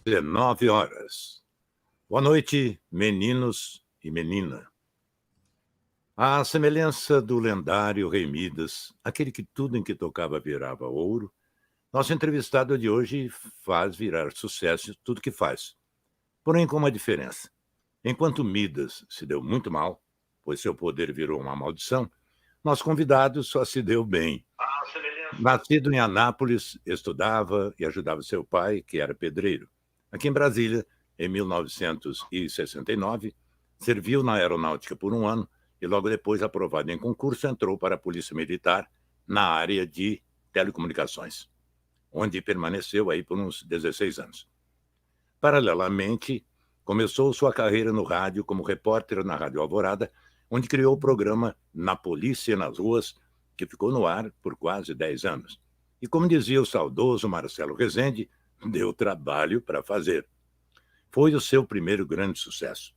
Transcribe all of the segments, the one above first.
19 horas. Boa noite, meninos e menina. À semelhança do lendário Rei Midas, aquele que tudo em que tocava virava ouro, nosso entrevistado de hoje faz virar sucesso tudo que faz. Porém, com uma diferença. Enquanto Midas se deu muito mal, pois seu poder virou uma maldição, nosso convidado só se deu bem. Nascido em Anápolis, estudava e ajudava seu pai, que era pedreiro. Aqui em Brasília, em 1969, serviu na aeronáutica por um ano e logo depois, aprovado em concurso, entrou para a Polícia Militar na área de telecomunicações, onde permaneceu aí por uns 16 anos. Paralelamente, começou sua carreira no rádio como repórter na Rádio Alvorada, onde criou o programa Na Polícia nas Ruas, que ficou no ar por quase 10 anos. E como dizia o saudoso Marcelo Rezende, deu trabalho para fazer. Foi o seu primeiro grande sucesso.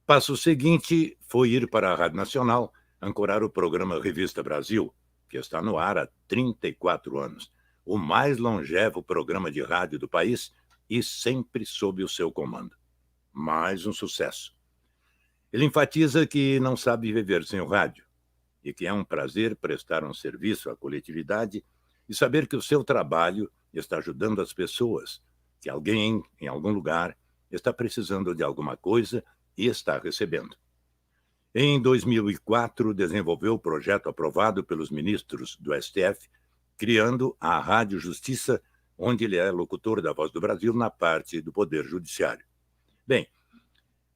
Passo seguinte foi ir para a Rádio Nacional, ancorar o programa Revista Brasil, que está no ar há 34 anos, o mais longevo programa de rádio do país e sempre sob o seu comando. Mais um sucesso. Ele enfatiza que não sabe viver sem o rádio e que é um prazer prestar um serviço à coletividade e saber que o seu trabalho está ajudando as pessoas, que alguém, em algum lugar, está precisando de alguma coisa e está recebendo. Em 2004, desenvolveu o projeto aprovado pelos ministros do STF, criando a Rádio Justiça, onde ele é locutor da Voz do Brasil na parte do Poder Judiciário. Bem,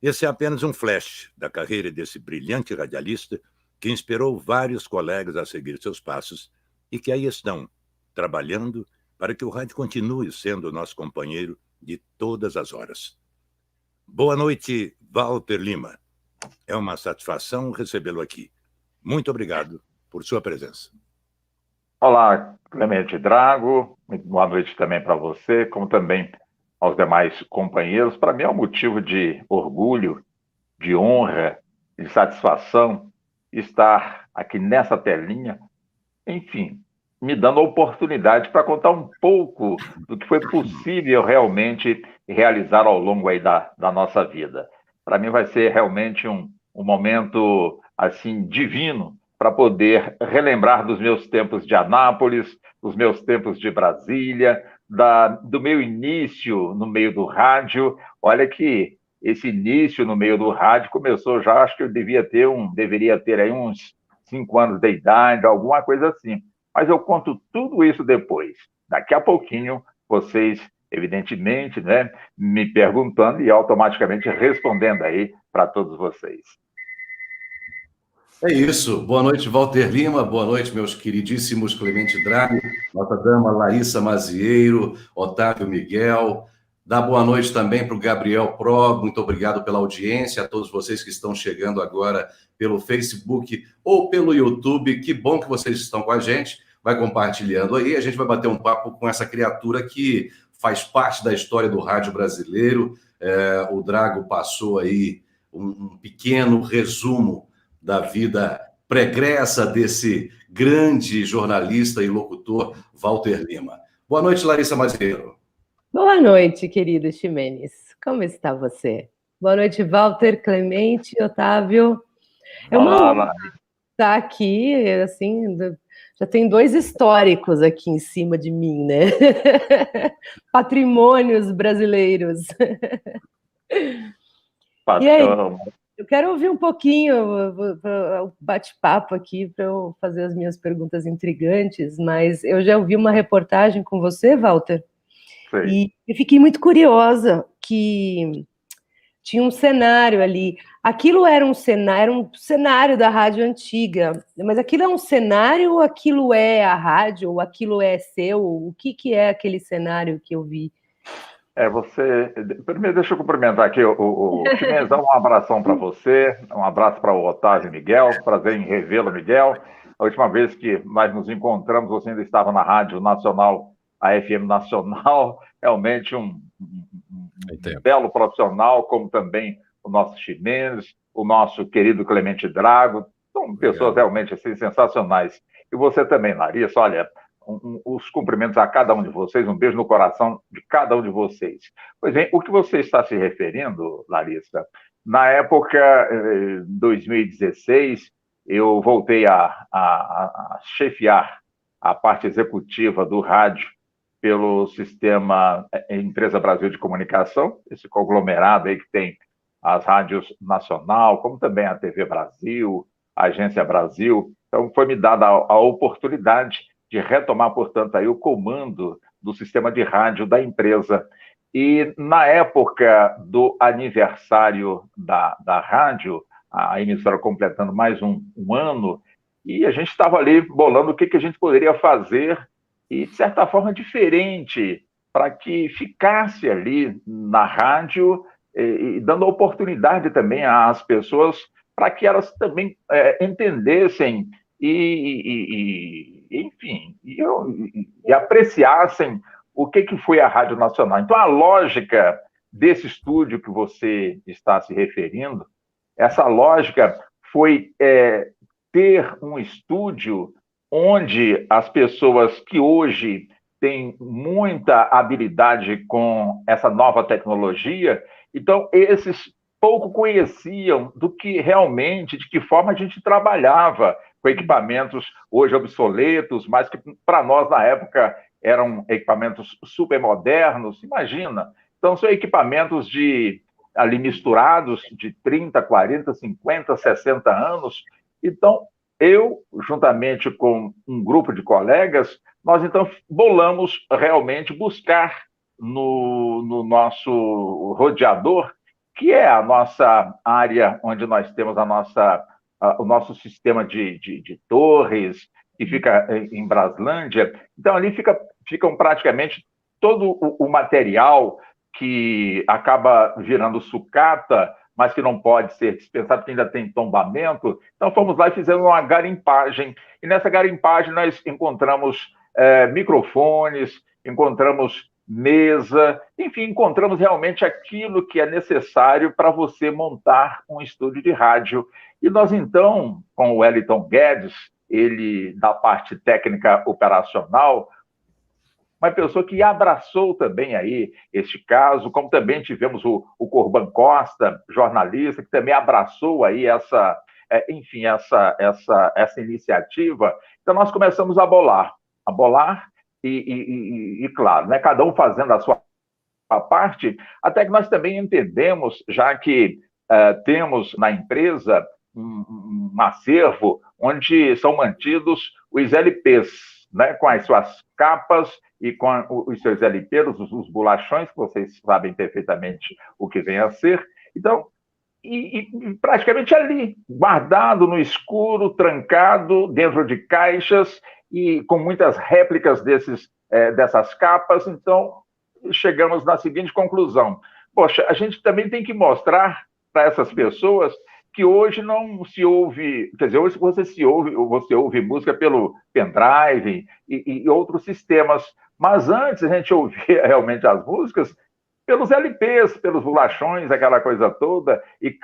esse é apenas um flash da carreira desse brilhante radialista que inspirou vários colegas a seguir seus passos e que aí estão, trabalhando para que o rádio continue sendo o nosso companheiro de todas as horas. Boa noite, Walter Lima. É uma satisfação recebê-lo aqui. Muito obrigado por sua presença. Olá, Clemente Drago. Muito boa noite também para você, como também aos demais companheiros. Para mim é um motivo de orgulho, de honra, de satisfação estar aqui nessa telinha, enfim, me dando a oportunidade para contar um pouco do que foi possível realmente realizar ao longo aí da nossa vida. Para mim vai ser realmente um momento assim divino para poder relembrar dos meus tempos de Anápolis, dos meus tempos de Brasília, do meu início no meio do rádio. Olha que esse início no meio do rádio começou já, acho que eu deveria ter aí uns 5 anos de idade, alguma coisa assim. Mas eu conto tudo isso depois. Daqui a pouquinho, vocês, evidentemente, né, me perguntando e automaticamente respondendo aí para todos vocês. É isso. Boa noite, Walter Lima. Boa noite, meus queridíssimos Clemente Drago, nossa dama Larissa Mazieiro, Otávio Miguel. Dá boa noite também para o Gabriel Pro. Muito obrigado pela audiência, a todos vocês que estão chegando agora pelo Facebook ou pelo YouTube. Que bom que vocês estão com a gente. Vai compartilhando aí. A gente vai bater um papo com essa criatura que faz parte da história do rádio brasileiro. O Drago passou aí um pequeno resumo da vida pregressa desse grande jornalista e locutor Walter Lima. Boa noite, Larissa Mazieiro. Boa noite, querido Ximenes. Como está você? Boa noite, Walter, Clemente, Otávio. É uma honra estar aqui, assim, já tem 2 históricos aqui em cima de mim, né? Patrimônios brasileiros. E aí, eu quero ouvir um pouquinho o bate-papo aqui para eu fazer as minhas perguntas intrigantes, mas eu já ouvi uma reportagem com você, Walter, e eu fiquei muito curiosa que tinha um cenário ali. Aquilo era um cenário da rádio antiga, mas aquilo é um cenário ou aquilo é a rádio, ou aquilo é seu? O que é aquele cenário que eu vi? Primeiro deixa eu cumprimentar aqui o Ximenes, um abração para você, um abraço para o Otávio Miguel, prazer em revê-lo, Miguel. A última vez que nós nos encontramos, você ainda estava na Rádio Nacional, a FM Nacional, realmente um belo profissional, como também o nosso Ximenes, o nosso querido Clemente Drago, são pessoas realmente assim, sensacionais. E você também, Larissa, olha, os cumprimentos a cada um de vocês, um beijo no coração de cada um de vocês. Pois bem, o que você está se referindo, Larissa, na época 2016, eu voltei a chefiar a parte executiva do rádio pelo sistema Empresa Brasil de Comunicação, esse conglomerado aí que tem as rádios nacional, como também a TV Brasil, a Agência Brasil. Então, foi me dada a oportunidade de retomar, portanto, aí o comando do sistema de rádio da empresa. E, na época do aniversário da rádio, a emissora completando mais um ano, e a gente estava ali bolando o que a gente poderia fazer, e, de certa forma, diferente, para que ficasse ali na rádio, e dando oportunidade também às pessoas para que elas também entendessem enfim, e apreciassem o que foi a Rádio Nacional. Então, a lógica desse estúdio que você está se referindo, essa lógica foi ter um estúdio onde as pessoas que hoje têm muita habilidade com essa nova tecnologia, então esses pouco conheciam do que realmente, de que forma a gente trabalhava com equipamentos hoje obsoletos, mas que para nós na época eram equipamentos super modernos, imagina. Então são equipamentos ali misturados de 30, 40, 50, 60 anos. Então eu, juntamente com um grupo de colegas, nós então bolamos realmente buscar no nosso rodeador, que é a nossa área onde nós temos o nosso sistema de torres, que fica em Braslândia. Então, ali ficam praticamente todo o material que acaba virando sucata, mas que não pode ser dispensado, porque ainda tem tombamento. Então, fomos lá e fizemos uma garimpagem. E nessa garimpagem nós encontramos microfones, encontramos mesa, enfim, encontramos realmente aquilo que é necessário para você montar um estúdio de rádio. E nós, então, com o Wellington Guedes, ele da parte técnica operacional, uma pessoa que abraçou também aí este caso, como também tivemos o Corban Costa, jornalista, que também abraçou aí essa iniciativa. Então, nós começamos a bolar e claro, né, cada um fazendo a sua parte, até que nós também entendemos, já que temos na empresa um acervo onde são mantidos os LPs, né, com as suas capas e com os seus LPs, os bolachões, que vocês sabem perfeitamente o que vem a ser. Então, e praticamente ali, guardado no escuro, trancado, dentro de caixas, e com muitas réplicas dessas capas. Então, chegamos na seguinte conclusão: poxa, a gente também tem que mostrar para essas pessoas que hoje não se ouve, quer dizer, hoje você ouve música pelo pendrive e outros sistemas, mas antes a gente ouvia realmente as músicas pelos LPs, pelos bolachões, aquela coisa toda, e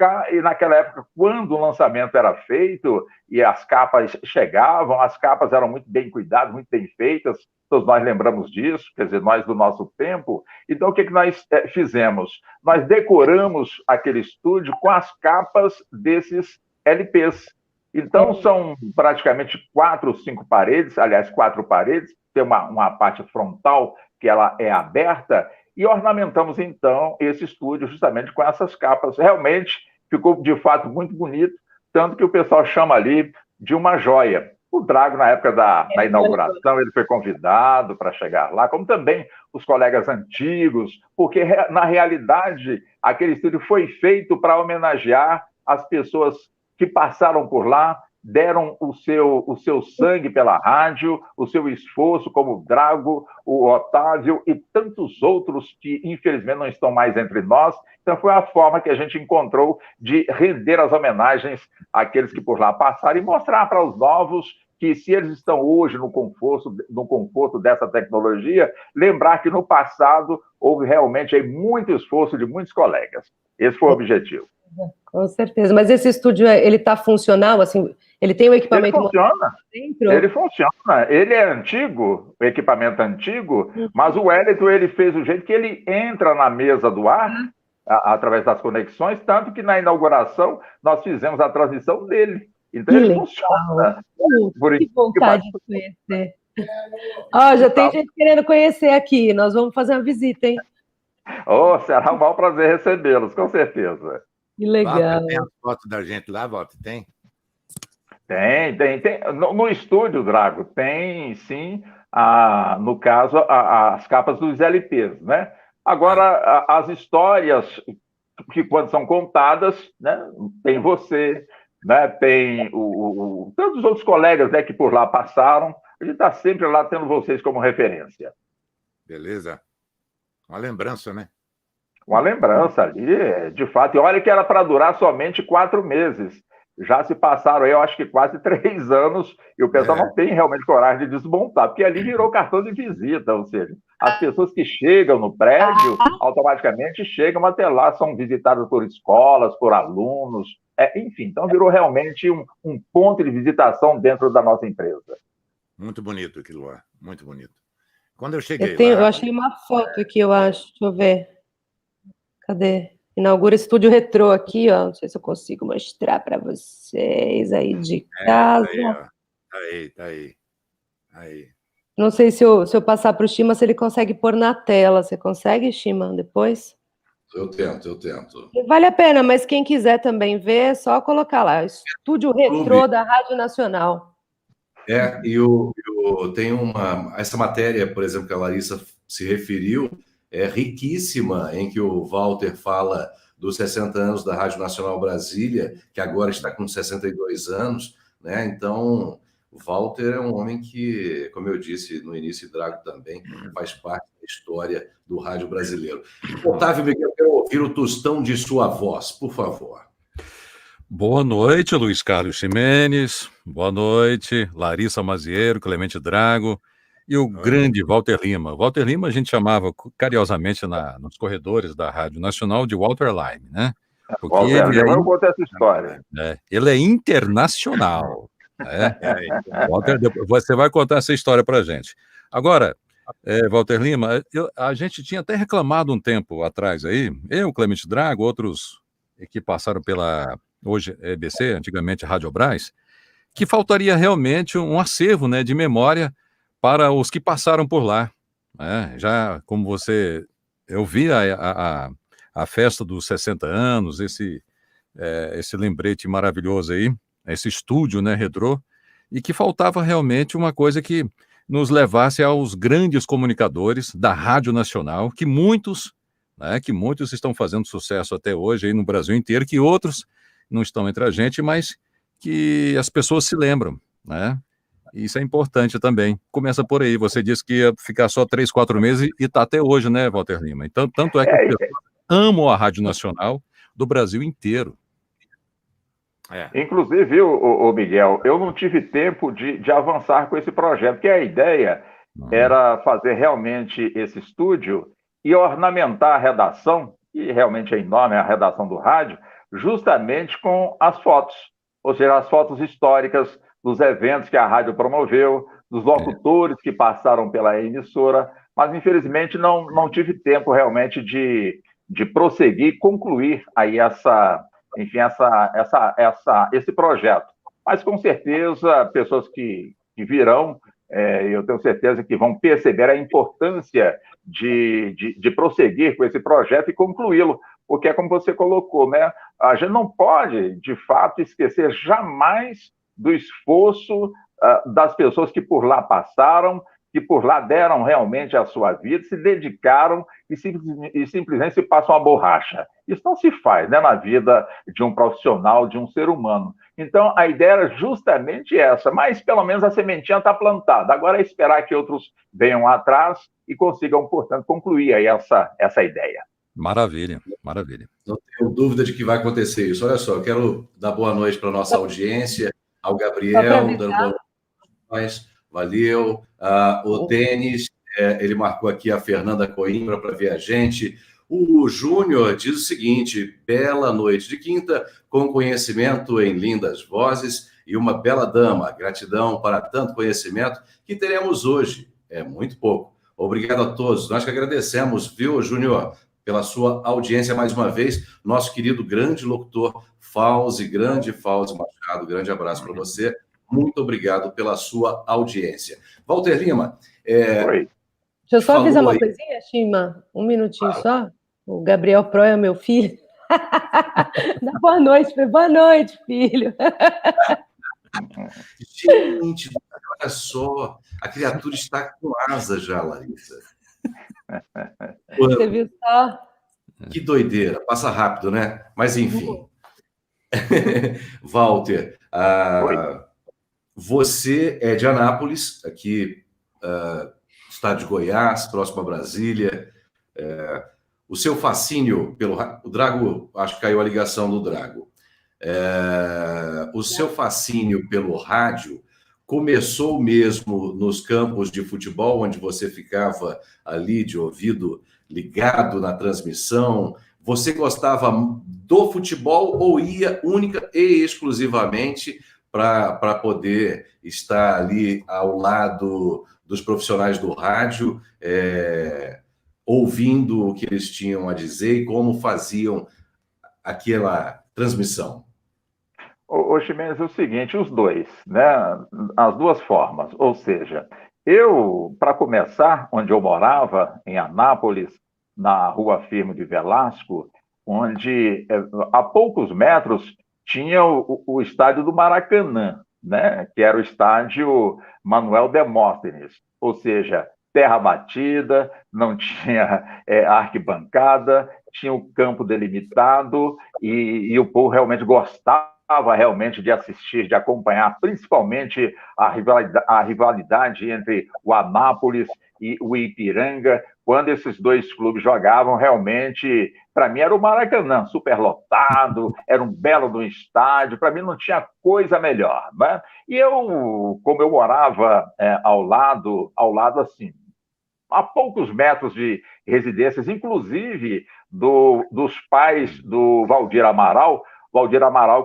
naquela época, quando o lançamento era feito e as capas chegavam, as capas eram muito bem cuidadas, muito bem feitas, todos nós lembramos disso, quer dizer, nós do nosso tempo. Então, o que nós fizemos? Nós decoramos aquele estúdio com as capas desses LPs. Então, são praticamente 4 ou 5 paredes, aliás, 4 paredes, tem uma parte frontal que ela é aberta, e ornamentamos, então, esse estúdio justamente com essas capas. Realmente ficou, de fato, muito bonito, tanto que o pessoal chama ali de uma joia. O Drago, na época da inauguração, ele foi convidado para chegar lá, como também os colegas antigos, porque, na realidade, aquele estúdio foi feito para homenagear as pessoas que passaram por lá, deram o seu sangue pela rádio, o seu esforço, como o Drago, o Otávio e tantos outros que, infelizmente, não estão mais entre nós. Então, foi a forma que a gente encontrou de render as homenagens àqueles que por lá passaram e mostrar para os novos que, se eles estão hoje no conforto dessa tecnologia, lembrar que no passado houve realmente aí muito esforço de muitos colegas. Esse foi o objetivo. Com certeza. Mas esse estúdio, ele está funcional, assim, Ele tem o equipamento dentro? Ele funciona. Ele é antigo, o equipamento antigo, mas o Wellington ele fez o jeito que ele entra na mesa do ar, através das conexões, tanto que na inauguração nós fizemos a transmissão dele. Então ele funciona. Que vontade de conhecer. Já tem gente querendo conhecer aqui. Nós vamos fazer uma visita, hein? Será um maior prazer recebê-los, com certeza. Que legal. Walter, tem as fotos da gente lá, Walter? Tem? Tem. No estúdio, Drago, tem sim, no caso, as capas dos LPs, né? Agora, as histórias que quando são contadas, né, tem você, né, tem tantos outros colegas, né, que por lá passaram. A gente está sempre lá tendo vocês como referência. Beleza. Uma lembrança, né? Uma lembrança ali, de fato. E olha que era para durar somente 4 meses. Já se passaram aí, eu acho que quase 3 anos, e o pessoal não tem realmente coragem de desmontar, porque ali virou cartão de visita, ou seja, as pessoas que chegam no prédio, automaticamente chegam até lá, são visitadas por escolas, por alunos, enfim, então virou realmente um ponto de visitação dentro da nossa empresa. Muito bonito aquilo lá, muito bonito. Quando eu cheguei Eu achei uma foto aqui, eu acho, deixa eu ver. Cadê? Inaugura estúdio retrô aqui, ó. Não sei se eu consigo mostrar para vocês aí de casa. Tá aí. Não sei se eu passar para o Shima, se ele consegue pôr na tela. Você consegue, Shima, depois? Eu tento. Vale a pena, mas quem quiser também ver, é só colocar lá. Estúdio retrô da Rádio Nacional. Tem essa matéria, por exemplo, que a Larissa se referiu, é riquíssima, em que o Walter fala dos 60 anos da Rádio Nacional Brasília, que agora está com 62 anos, né? Então, o Walter é um homem que, como eu disse no início, e Drago também, faz parte da história do rádio brasileiro. Otávio Miguel, eu quero ouvir o tostão de sua voz, por favor. Boa noite, Luiz Carlos Ximenes. Boa noite, Larissa Mazieiro, Clemente Drago. E o grande Walter Lima. Walter Lima a gente chamava carinhosamente nos corredores da Rádio Nacional de Walter Lime, né? Porque Walter Lima, eu conto essa história. Ele é internacional. Né? Walter, você vai contar essa história para a gente. Agora, Walter Lima, a gente tinha até reclamado um tempo atrás aí, eu, Clemente Drago, outros que passaram pela, hoje, EBC, antigamente Rádio Brás, que faltaria realmente um acervo, né, de memória para os que passaram por lá. Já, como eu vi a festa dos 60 anos, esse lembrete maravilhoso aí, esse estúdio, né, retrô, e que faltava realmente uma coisa que nos levasse aos grandes comunicadores da Rádio Nacional, que muitos estão fazendo sucesso até hoje aí no Brasil inteiro, que outros não estão entre a gente, mas que as pessoas se lembram, né? Isso é importante também. Começa por aí. Você disse que ia ficar só 3, 4 meses e está até hoje, né, Walter Lima? Então, tanto é que as pessoas amam a Rádio Nacional do Brasil inteiro. Inclusive, o Miguel, eu não tive tempo de avançar com esse projeto, porque a ideia era fazer realmente esse estúdio e ornamentar a redação, e realmente é enorme a redação do rádio, justamente com as fotos, ou seja, as fotos históricas dos eventos que a rádio promoveu, dos locutores que passaram pela emissora, mas infelizmente não tive tempo realmente de prosseguir, concluir aí esse projeto. Mas com certeza, pessoas que virão, eu tenho certeza que vão perceber a importância de prosseguir com esse projeto e concluí-lo, porque é como você colocou, né? A gente não pode, de fato, esquecer jamais do esforço das pessoas que por lá passaram, que por lá deram realmente a sua vida, se dedicaram e simplesmente se passam a borracha. Isso não se faz, né, na vida de um profissional, de um ser humano. Então, a ideia era justamente essa, mas pelo menos a sementinha está plantada. Agora é esperar que outros venham atrás e consigam, portanto, concluir aí essa ideia. Maravilha, maravilha. Não tenho dúvida de que vai acontecer isso. Olha só, eu quero dar boa noite para a nossa audiência, ao Gabriel, dando boa noite. Valeu. O Denis, ele marcou aqui a Fernanda Coimbra para ver a gente. O Júnior diz o seguinte: bela noite de quinta, com conhecimento em lindas vozes e uma bela dama. Gratidão para tanto conhecimento que teremos hoje. É muito pouco. Obrigado a todos. Nós que agradecemos, viu, Júnior, pela sua audiência mais uma vez. Nosso querido grande locutor grande Fauzi Machado, grande abraço para você. Muito obrigado pela sua audiência. Walter Lima. Oi. Deixa eu só avisar uma coisinha, Chima. Um minutinho só. O Gabriel Pro é meu filho. Dá boa noite, filho. Gente, olha só. A criatura está com asa já, Larissa. Você viu só? Que doideira. Passa rápido, né? Mas, enfim. Walter, você é de Anápolis, aqui, estado de Goiás, próximo a Brasília. O seu fascínio pelo... O Drago, acho que caiu a ligação do Drago. O seu fascínio pelo rádio começou mesmo nos campos de futebol, onde você ficava ali de ouvido ligado na transmissão. Você gostava do futebol ou ia única e exclusivamente para poder estar ali ao lado dos profissionais do rádio, ouvindo o que eles tinham a dizer e como faziam aquela transmissão? Ô Ximenes, é o seguinte, os dois, né? As duas formas. Ou seja, eu, para começar, onde eu morava, em Anápolis, na Rua Firmo de Velasco, onde a poucos metros tinha o estádio do Maracanã, né? Que era o estádio Manuel Demóstenes, ou seja, terra batida, não tinha arquibancada, tinha o campo delimitado e o povo realmente gostava realmente de assistir, de acompanhar, principalmente a rivalidade entre o Anápolis e o Ipiranga. Quando esses dois clubes jogavam, realmente, para mim era o Maracanã, superlotado, era um belo do estádio, para mim não tinha coisa melhor, né? E eu, como eu morava ao lado assim, a poucos metros de residências, inclusive dos pais do Valdir Amaral,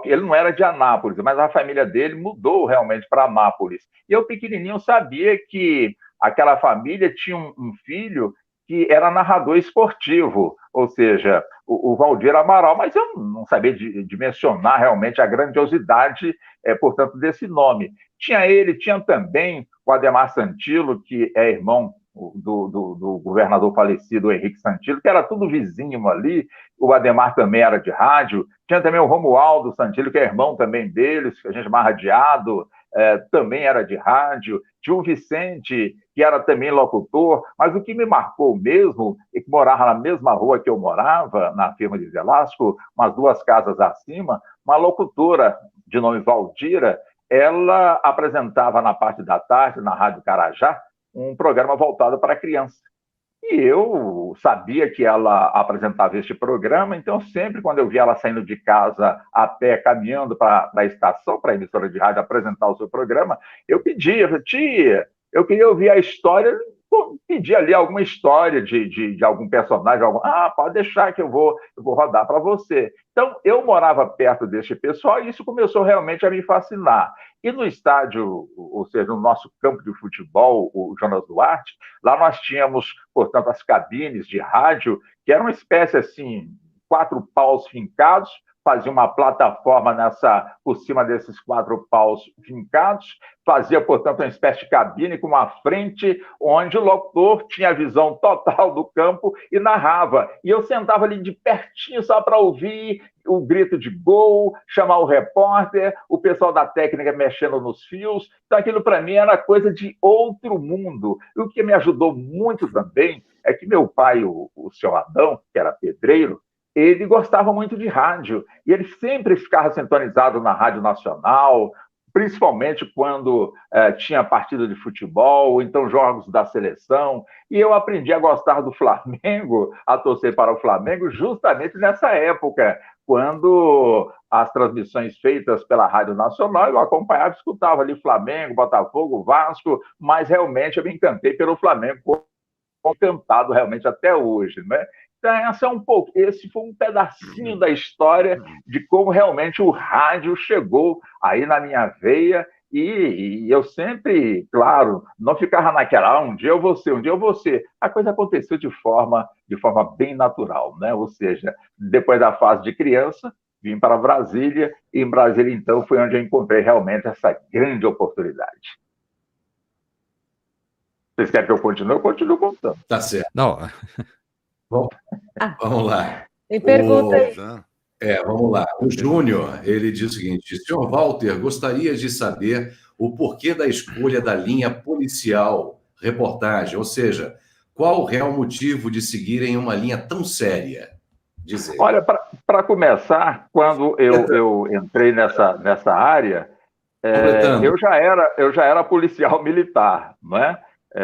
que ele não era de Anápolis, mas a família dele mudou realmente para Anápolis. E eu, pequenininho, sabia que aquela família tinha um filho que era narrador esportivo, ou seja, o Valdir Amaral, mas eu não sabia de mencionar realmente a grandiosidade, portanto, desse nome. Tinha ele, tinha também o Ademar Santilo, que é irmão do governador falecido, Henrique Santilo, que era tudo vizinho ali. O Ademar também era de rádio. Tinha também o Romualdo Santilo, que é irmão também deles, que a gente chama radiado, também era de rádio. Tinha o Vicente, que era também locutor. Mas o que me marcou mesmo, e que morava na mesma rua que eu morava, na Firma de Velasco, umas 2 casas acima, uma locutora de nome Valdira, ela apresentava na parte da tarde, na Rádio Carajá, um programa voltado para criança. E eu sabia que ela apresentava este programa, então sempre quando eu via ela saindo de casa a pé, caminhando para a estação, para a emissora de rádio apresentar o seu programa, eu pedia, tia, eu queria ouvir a história, pedir ali alguma história de algum personagem, pode deixar que eu vou rodar para você. Então, eu morava perto deste pessoal e isso começou realmente a me fascinar. E no estádio, ou seja, no nosso campo de futebol, o Jonas Duarte, lá nós tínhamos, portanto, as cabines de rádio, que eram uma espécie, assim, 4 paus fincados, fazia uma plataforma por cima desses 4 paus fincados, fazia, portanto, uma espécie de cabine com uma frente onde o locutor tinha a visão total do campo e narrava. E eu sentava ali de pertinho só para ouvir o grito de gol, chamar o repórter, o pessoal da técnica mexendo nos fios. Então, aquilo para mim era coisa de outro mundo. E o que me ajudou muito também é que meu pai, o seu Adão, que era pedreiro, ele gostava muito de rádio, e ele sempre ficava sintonizado na Rádio Nacional, principalmente quando tinha partida de futebol, ou então jogos da seleção, e eu aprendi a gostar do Flamengo, a torcer para o Flamengo, justamente nessa época, quando as transmissões feitas pela Rádio Nacional, eu acompanhava, escutava ali Flamengo, Botafogo, Vasco, mas realmente eu me encantei pelo Flamengo contentado realmente até hoje, né? Então, esse foi um pedacinho da história de como realmente o rádio chegou aí na minha veia e eu sempre, claro, não ficava naquela, um dia eu vou ser, um dia eu vou ser. A coisa aconteceu de forma bem natural, né? Ou seja, depois da fase de criança, vim para Brasília e em Brasília, então, foi onde eu encontrei realmente essa grande oportunidade. Vocês querem que eu continue? Eu continuo contando. Tá certo. Não, Vamos lá. Tem pergunta aí. Vamos lá. O Júnior, ele diz o seguinte: senhor Walter, gostaria de saber o porquê da escolha da linha policial reportagem, ou seja, qual o real motivo de seguirem uma linha tão séria? Dizer. Olha, para começar, quando eu entrei nessa área, eu já era policial militar, não é?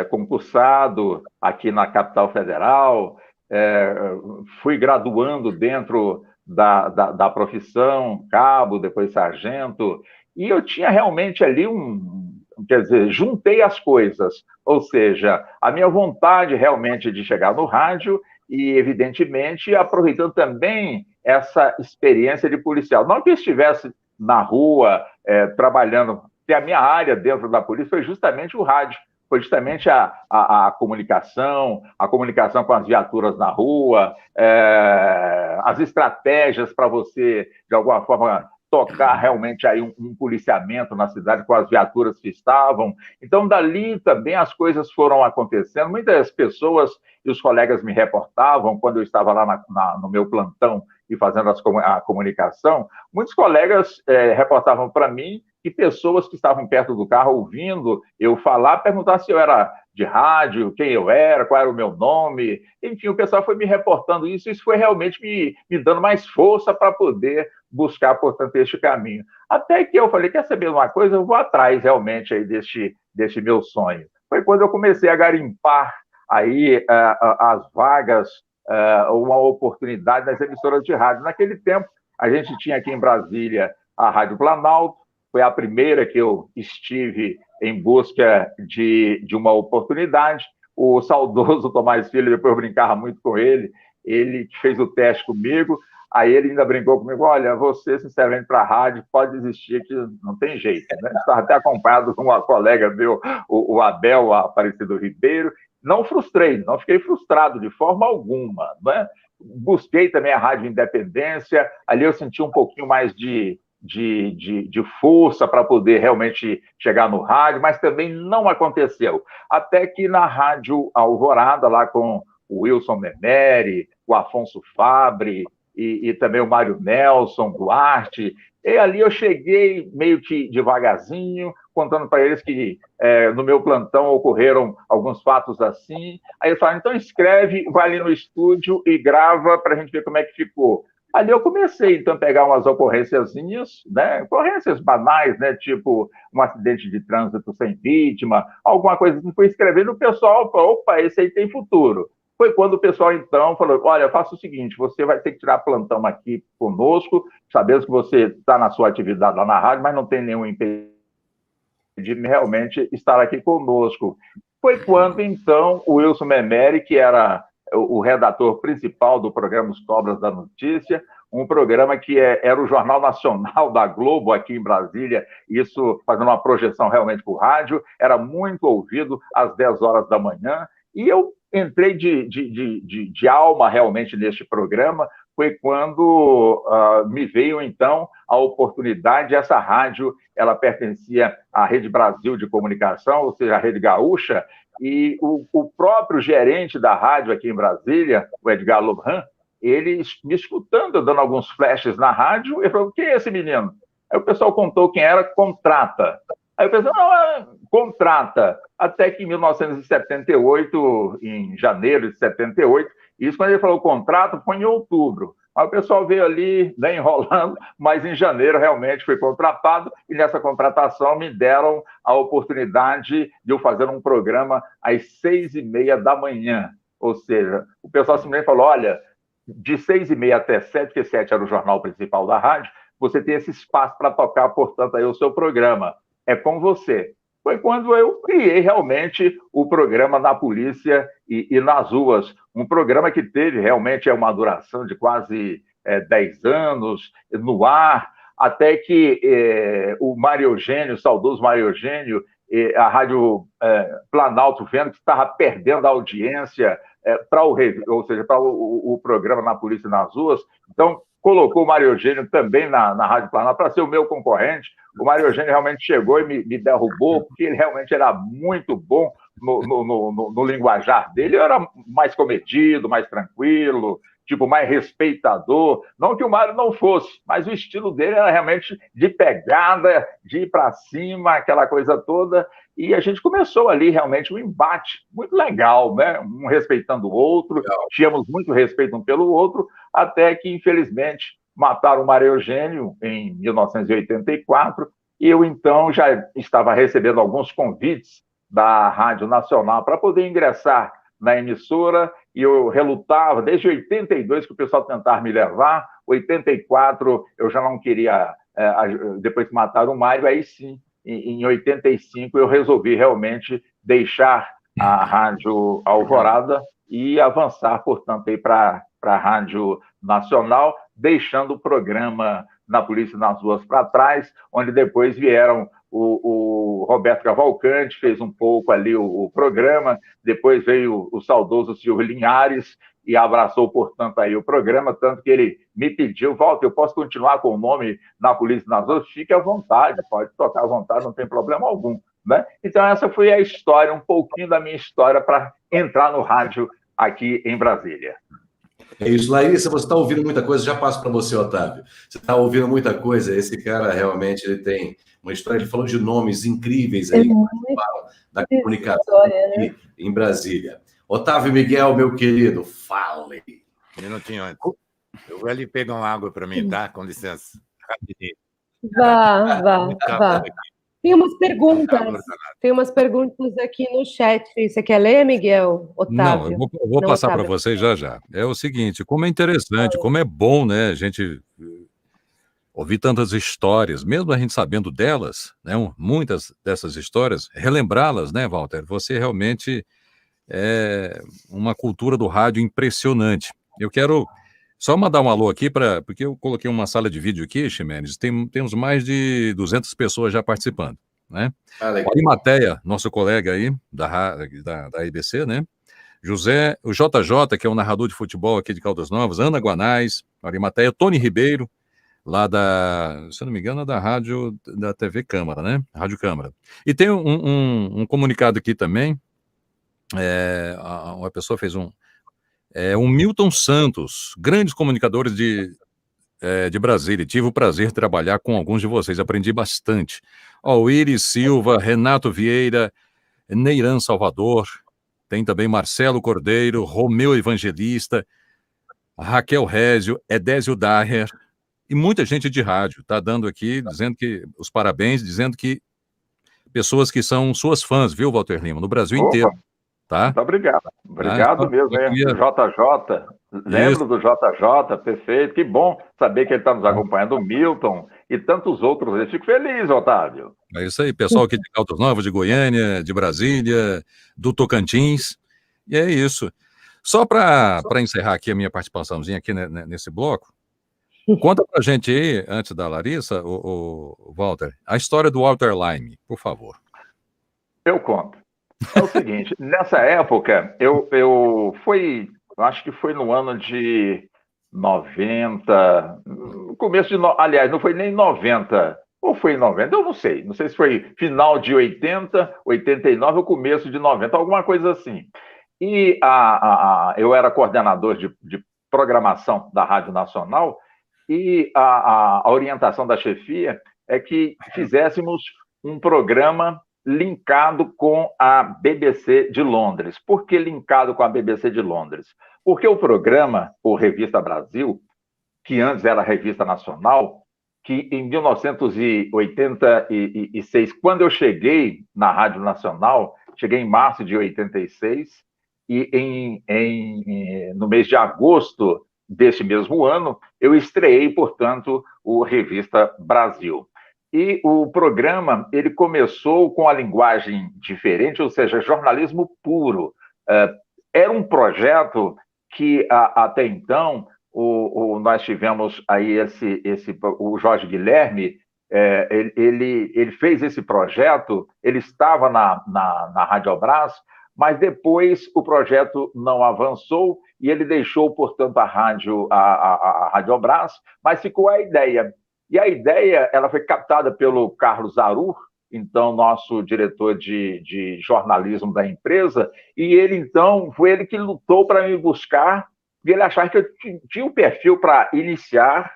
Concursado aqui na capital federal, fui graduando dentro da profissão, cabo, depois sargento, e eu tinha realmente ali quer dizer, juntei as coisas, ou seja, a minha vontade realmente de chegar no rádio e, evidentemente, aproveitando também essa experiência de policial. Não que eu estivesse na rua, trabalhando, porque a minha área dentro da polícia foi justamente o rádio, foi justamente a comunicação com as viaturas na rua, as estratégias para você, de alguma forma, tocar realmente aí um policiamento na cidade com as viaturas que estavam. Então, dali também as coisas foram acontecendo. Muitas pessoas e os colegas me reportavam, quando eu estava lá no meu plantão e fazendo a comunicação, muitos colegas reportavam para mim e pessoas que estavam perto do carro ouvindo eu falar, perguntar se eu era de rádio, quem eu era, qual era o meu nome. Enfim, o pessoal foi me reportando isso, e isso foi realmente me dando mais força para poder buscar, portanto, este caminho. Até que eu falei, quer saber uma coisa? Eu vou atrás realmente aí deste meu sonho. Foi quando eu comecei a garimpar aí as vagas, uma oportunidade nas emissoras de rádio. Naquele tempo, a gente tinha aqui em Brasília a Rádio Planalto, foi a primeira que eu estive em busca de uma oportunidade. O saudoso Tomás Filho, depois eu brincava muito com ele fez o teste comigo, aí ele ainda brincou comigo, olha, você, sinceramente, para a rádio, pode desistir, que não tem jeito, né? Estava até acompanhado com uma colega meu, o Abel, o Aparecido Ribeiro. Não fiquei frustrado de forma alguma, né? Busquei também a Rádio Independência, ali eu senti um pouquinho mais de força para poder realmente chegar no rádio, mas também não aconteceu. Até que na Rádio Alvorada, lá com o Wilson Memeri, o Afonso Fabre e também o Mário Nelson Duarte, e ali eu cheguei meio que devagarzinho, contando para eles que no meu plantão ocorreram alguns fatos assim. Aí eu falei, então escreve, vai ali no estúdio e grava para a gente ver como é que ficou. Ali eu comecei, então, a pegar umas ocorrênciazinhas, né? Ocorrências banais, né? Tipo um acidente de trânsito sem vítima, alguma coisa assim. Fui escrevendo, o pessoal falou, opa, esse aí tem futuro. Foi quando o pessoal, então, falou, olha, faça o seguinte, você vai ter que tirar plantão aqui conosco, sabemos que você está na sua atividade lá na rádio, mas não tem nenhum impedimento de realmente estar aqui conosco. Foi quando, então, o Wilson Memeri, que era o redator principal do programa Os Cobras da Notícia, um programa que era o Jornal Nacional da Globo aqui em Brasília, isso fazendo uma projeção realmente para o rádio, era muito ouvido às 10 horas da manhã, e eu entrei de alma realmente neste programa, foi quando me veio, então, a oportunidade. Essa rádio, ela pertencia à Rede Brasil de Comunicação, ou seja, a Rede Gaúcha, e o próprio gerente da rádio aqui em Brasília, o Edgar Lohan, ele me escutando, dando alguns flashes na rádio, ele falou, quem é esse menino? Aí o pessoal contou quem era, Contrata. Aí eu pensei, não, Contrata. Até que em 1978, em janeiro de 78, isso quando ele falou contrato, foi em outubro. Aí o pessoal veio ali, né, enrolando, mas em janeiro realmente foi contratado, e nessa contratação me deram a oportunidade de eu fazer um programa às 6h30 da manhã. Ou seja, o pessoal simplesmente falou, olha, de 6h30 até 7, porque 7 era o jornal principal da rádio, você tem esse espaço para tocar, portanto, aí o seu programa. É com você. foi quando eu criei realmente o programa Na Polícia e nas Ruas, um programa que teve realmente uma duração de quase 10 anos no ar, até que o Mário Eugênio, o saudoso Mário Eugênio, a Rádio Planalto, vendo que estava perdendo a audiência para ou seja, para o programa Na Polícia e nas Ruas, então colocou o Mário Eugênio também na Rádio Planalto para ser o meu concorrente. O Mário Eugênio realmente chegou e me derrubou, porque ele realmente era muito bom no linguajar dele. Eu era mais comedido, mais tranquilo, tipo, mais respeitador. Não que o Mário não fosse, mas o estilo dele era realmente de pegada, de ir para cima, aquela coisa toda. E a gente começou ali realmente um embate muito legal, né? Um respeitando o outro, tínhamos muito respeito um pelo outro, até que, infelizmente, mataram o Mário Eugênio em 1984, e eu, então, já estava recebendo alguns convites da Rádio Nacional para poder ingressar na emissora, e eu relutava, desde 82 que o pessoal tentava me levar, 84 eu já não queria, depois que mataram o Mário, aí sim, em 85 eu resolvi realmente deixar a Rádio Alvorada e avançar, portanto, para a Rádio Nacional, deixando o programa Na Polícia e nas Ruas para trás, onde depois vieram o Roberto Cavalcante, fez um pouco ali o programa, depois veio o saudoso Silvio Linhares e abraçou, portanto, aí o programa, tanto que ele me pediu, Walter, eu posso continuar com o nome Na Polícia e nas Ruas? Fique à vontade, pode tocar à vontade, não tem problema algum. Né? Então, essa foi a história, um pouquinho da minha história para entrar no rádio aqui em Brasília. É isso, Larissa, você está ouvindo muita coisa, já passo para você, Otávio. Você está ouvindo muita coisa, esse cara realmente ele tem uma história, ele falou de nomes incríveis aí, da comunicação aqui em Brasília. Otávio Miguel, meu querido, fale. Um minutinho antes. Eu vou ali pegar uma água para mim, tá? Com licença. Rapidinho. Vá. Tem umas perguntas aqui no chat. Você quer ler, Miguel? Otávio? Não, eu vou passar para vocês já. É o seguinte, como é interessante, como é bom, né, a gente ouvir tantas histórias, mesmo a gente sabendo delas, né, muitas dessas histórias, relembrá-las, né, Walter? Você realmente é uma cultura do rádio impressionante. Eu quero só mandar um alô aqui, porque eu coloquei uma sala de vídeo aqui, Ximenes, temos mais de 200 pessoas já participando, né? O Arimateia, nosso colega aí, da IBC, né? O JJ, que é o narrador de futebol aqui de Caldas Novas, Ana Guanais, Arimateia, Tony Ribeiro, lá se eu não me engano, da rádio, da TV Câmara, né? Rádio Câmara. E tem um comunicado aqui também, uma pessoa fez o Milton Santos, grandes comunicadores de Brasília. Tive o prazer de trabalhar com alguns de vocês, aprendi bastante. O Iris Silva, Renato Vieira, Neiran Salvador, tem também Marcelo Cordeiro, Romeu Evangelista, Raquel Rézio, Edésio Daher, e muita gente de rádio está dando aqui, dizendo que os parabéns, dizendo que pessoas que são suas fãs, viu, Walter Lima, no Brasil inteiro. Tá? Muito obrigado. Obrigado mesmo, hein? JJ. Lembro do JJ, perfeito. Que bom saber que ele está nos acompanhando, o Milton e tantos outros. Eu fico feliz, Otávio. É isso aí, pessoal aqui de Caldas Novas, de Goiânia, de Brasília, do Tocantins. E é isso. Só para encerrar aqui a minha participaçãozinha aqui nesse bloco, conta pra gente aí, antes da Larissa, o Walter, a história do Walter Lime, por favor. Eu conto. É o seguinte, nessa época, eu acho que foi no ano de 90, no começo de, aliás, não foi nem 90, ou foi em 90, eu não sei se foi final de 80, 89 ou começo de 90, alguma coisa assim. E eu era coordenador de programação da Rádio Nacional, e a orientação da chefia é que fizéssemos um programa linkado com a BBC de Londres. Por que linkado com a BBC de Londres? Porque o programa, o Revista Brasil, que antes era a Revista Nacional, que em 1986, quando eu cheguei na Rádio Nacional, cheguei em março de 86, e no mês de agosto deste mesmo ano, eu estreei, portanto, o Revista Brasil. E o programa ele começou com a linguagem diferente, ou seja, jornalismo puro. Era um projeto que, até então, nós tivemos aí o Jorge Guilherme, ele fez esse projeto, ele estava na Radiobras, mas depois o projeto não avançou e ele deixou, portanto, a Radiobras, mas ficou a ideia. E a ideia ela foi captada pelo Carlos Arur, então nosso diretor de jornalismo da empresa, e ele, então, foi ele que lutou para me buscar, porque ele achava que eu tinha um perfil para iniciar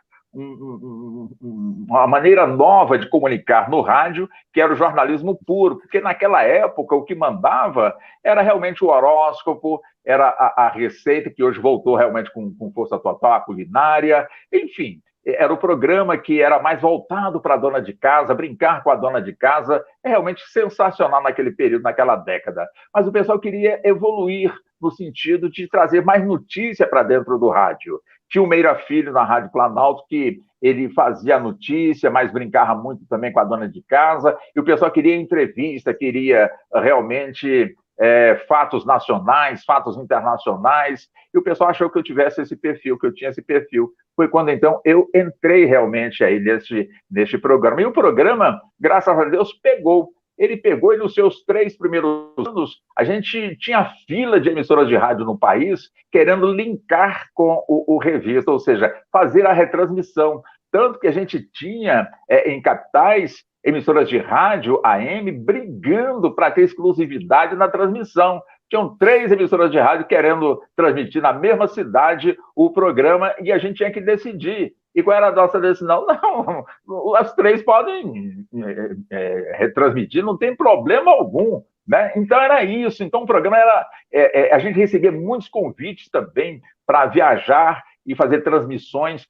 uma maneira nova de comunicar no rádio, que era o jornalismo puro, porque naquela época o que mandava era realmente o horóscopo, era a receita, que hoje voltou realmente com força total, a culinária, enfim, era o programa que era mais voltado para a dona de casa, brincar com a dona de casa, é realmente sensacional naquele período, naquela década. Mas o pessoal queria evoluir no sentido de trazer mais notícia para dentro do rádio. Tinha o Meira Filho na Rádio Planalto, que ele fazia notícia, mas brincava muito também com a dona de casa, e o pessoal queria entrevista, queria realmente fatos nacionais, fatos internacionais, e o pessoal achou que eu tivesse esse perfil, que eu tinha esse perfil. Foi quando, então, eu entrei realmente aí neste programa. E o programa, graças a Deus, pegou. Ele pegou e nos seus 3 primeiros anos, a gente tinha fila de emissoras de rádio no país querendo linkar com o revista, ou seja, fazer a retransmissão. Tanto que a gente tinha, em capitais, emissoras de rádio, AM, brigando para ter exclusividade na transmissão. Tinham 3 emissoras de rádio querendo transmitir na mesma cidade o programa e a gente tinha que decidir. E qual era a nossa decisão? Não, as 3 podem retransmitir, não tem problema algum. Né? Então era isso. Então o programa era... a gente recebia muitos convites também para viajar e fazer transmissões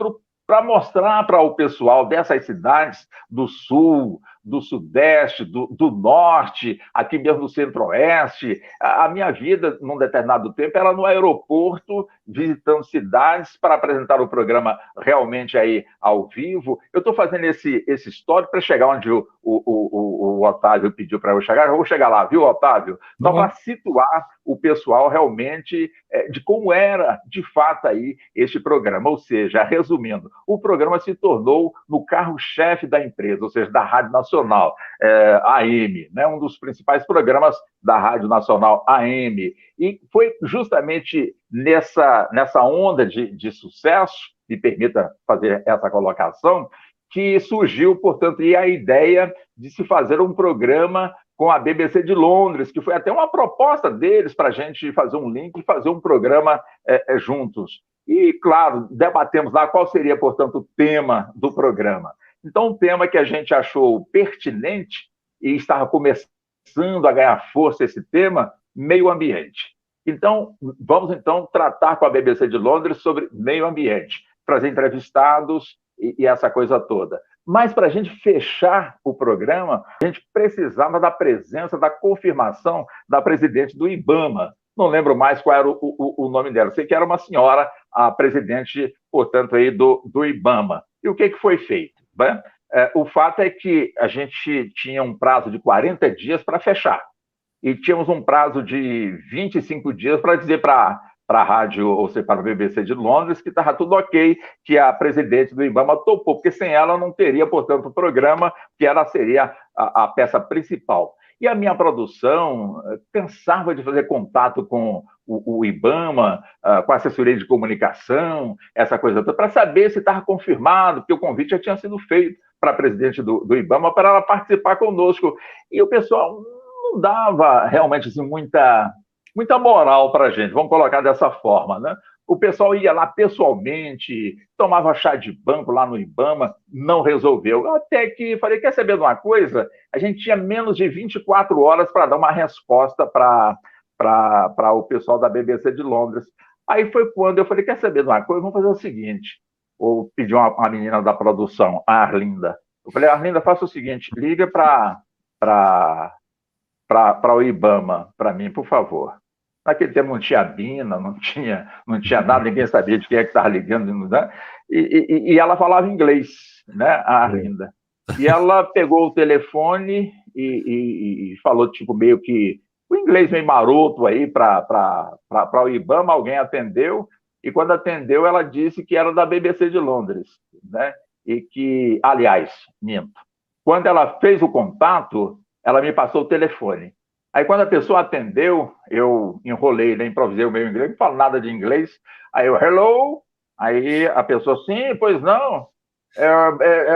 para mostrar para o pessoal dessas cidades do Sul, do Sudeste, do Norte, aqui mesmo do Centro-Oeste. A minha vida, num determinado tempo, era no aeroporto, visitando cidades para apresentar o programa realmente aí ao vivo. Eu estou fazendo esse histórico para chegar onde o Otávio pediu para eu chegar. Eu vou chegar lá, viu, Otávio? Só para situar o pessoal realmente de como era, de fato, aí este programa. Ou seja, resumindo, o programa se tornou no carro-chefe da empresa, ou seja, da Rádio Nacional, AM, né? Um dos principais programas da Rádio Nacional AM. E foi justamente nessa onda de sucesso, me permita fazer essa colocação, que surgiu, portanto, a ideia de se fazer um programa com a BBC de Londres, que foi até uma proposta deles para a gente fazer um link e fazer um programa juntos. E, claro, debatemos lá qual seria, portanto, o tema do programa. Então, um tema que a gente achou pertinente e estava começando a ganhar força esse tema, meio ambiente. Então, vamos então tratar com a BBC de Londres sobre meio ambiente, trazer entrevistados e essa coisa toda. Mas, para a gente fechar o programa, a gente precisava da presença, da confirmação da presidente do IBAMA. Não lembro mais qual era o nome dela. Sei que era uma senhora, a presidente, portanto, aí do IBAMA. E o que foi feito? Né? O fato é que a gente tinha um prazo de 40 dias para fechar. E tínhamos um prazo de 25 dias para dizer para a rádio, ou seja, para a BBC de Londres, que estava tudo ok, que a presidente do IBAMA topou, porque sem ela não teria, portanto, o programa, que ela seria a peça principal. E a minha produção pensava de fazer contato com o IBAMA, com a assessoria de comunicação, essa coisa toda, para saber se estava confirmado, porque o convite já tinha sido feito para a presidente do IBAMA para ela participar conosco. E o pessoal não dava realmente assim, muita moral para a gente, vamos colocar dessa forma, né? O pessoal ia lá pessoalmente, tomava chá de banco lá no IBAMA, não resolveu. Até que falei, quer saber de uma coisa? A gente tinha menos de 24 horas para dar uma resposta para o pessoal da BBC de Londres. Aí foi quando eu falei, quer saber de uma coisa? Vamos fazer o seguinte. Eu pedi uma menina da produção, a Arlinda. Eu falei, Arlinda, faça o seguinte, liga para o IBAMA, para mim, por favor. Naquele tempo não tinha Bina, não tinha nada, ninguém sabia de quem é que estava ligando. Né? E ela falava inglês, né, a Arlinda. E ela pegou o telefone e falou, tipo, meio que o inglês meio maroto aí para o IBAMA. Alguém atendeu, e quando atendeu, ela disse que era da BBC de Londres, né? E que, aliás, minto, quando ela fez o contato, ela me passou o telefone. Aí, quando a pessoa atendeu, eu enrolei, né, improvisei o meu inglês, não falo nada de inglês. Aí eu, hello. Aí a pessoa, sim, pois não.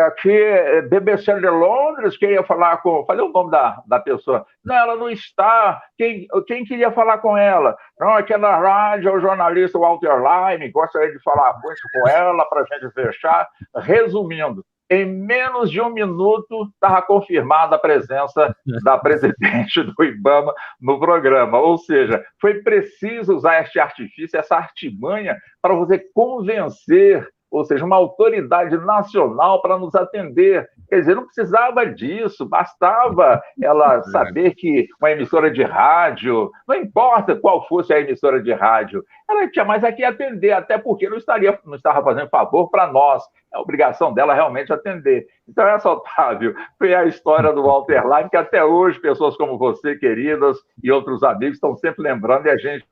Aqui é BBC de Londres, quem ia falar com... Falei o nome da pessoa. Não, ela não está. Quem queria falar com ela? Não, aquela rádio, o jornalista Walter Lime, gostaria de falar muito com ela para a gente fechar. Resumindo, em menos de um minuto estava confirmada a presença da presidente do IBAMA no programa. Ou seja, foi preciso usar este artifício, essa artimanha, para você convencer, ou seja, uma autoridade nacional para nos atender. Quer dizer, não precisava disso, bastava ela saber que uma emissora de rádio, não importa qual fosse a emissora de rádio, ela tinha mais aqui atender, até porque não estava fazendo favor para nós. É a obrigação dela realmente atender. Então, essa, Otávio, foi a história do Walter Lime, que até hoje pessoas como você, queridas, e outros amigos estão sempre lembrando, e a gente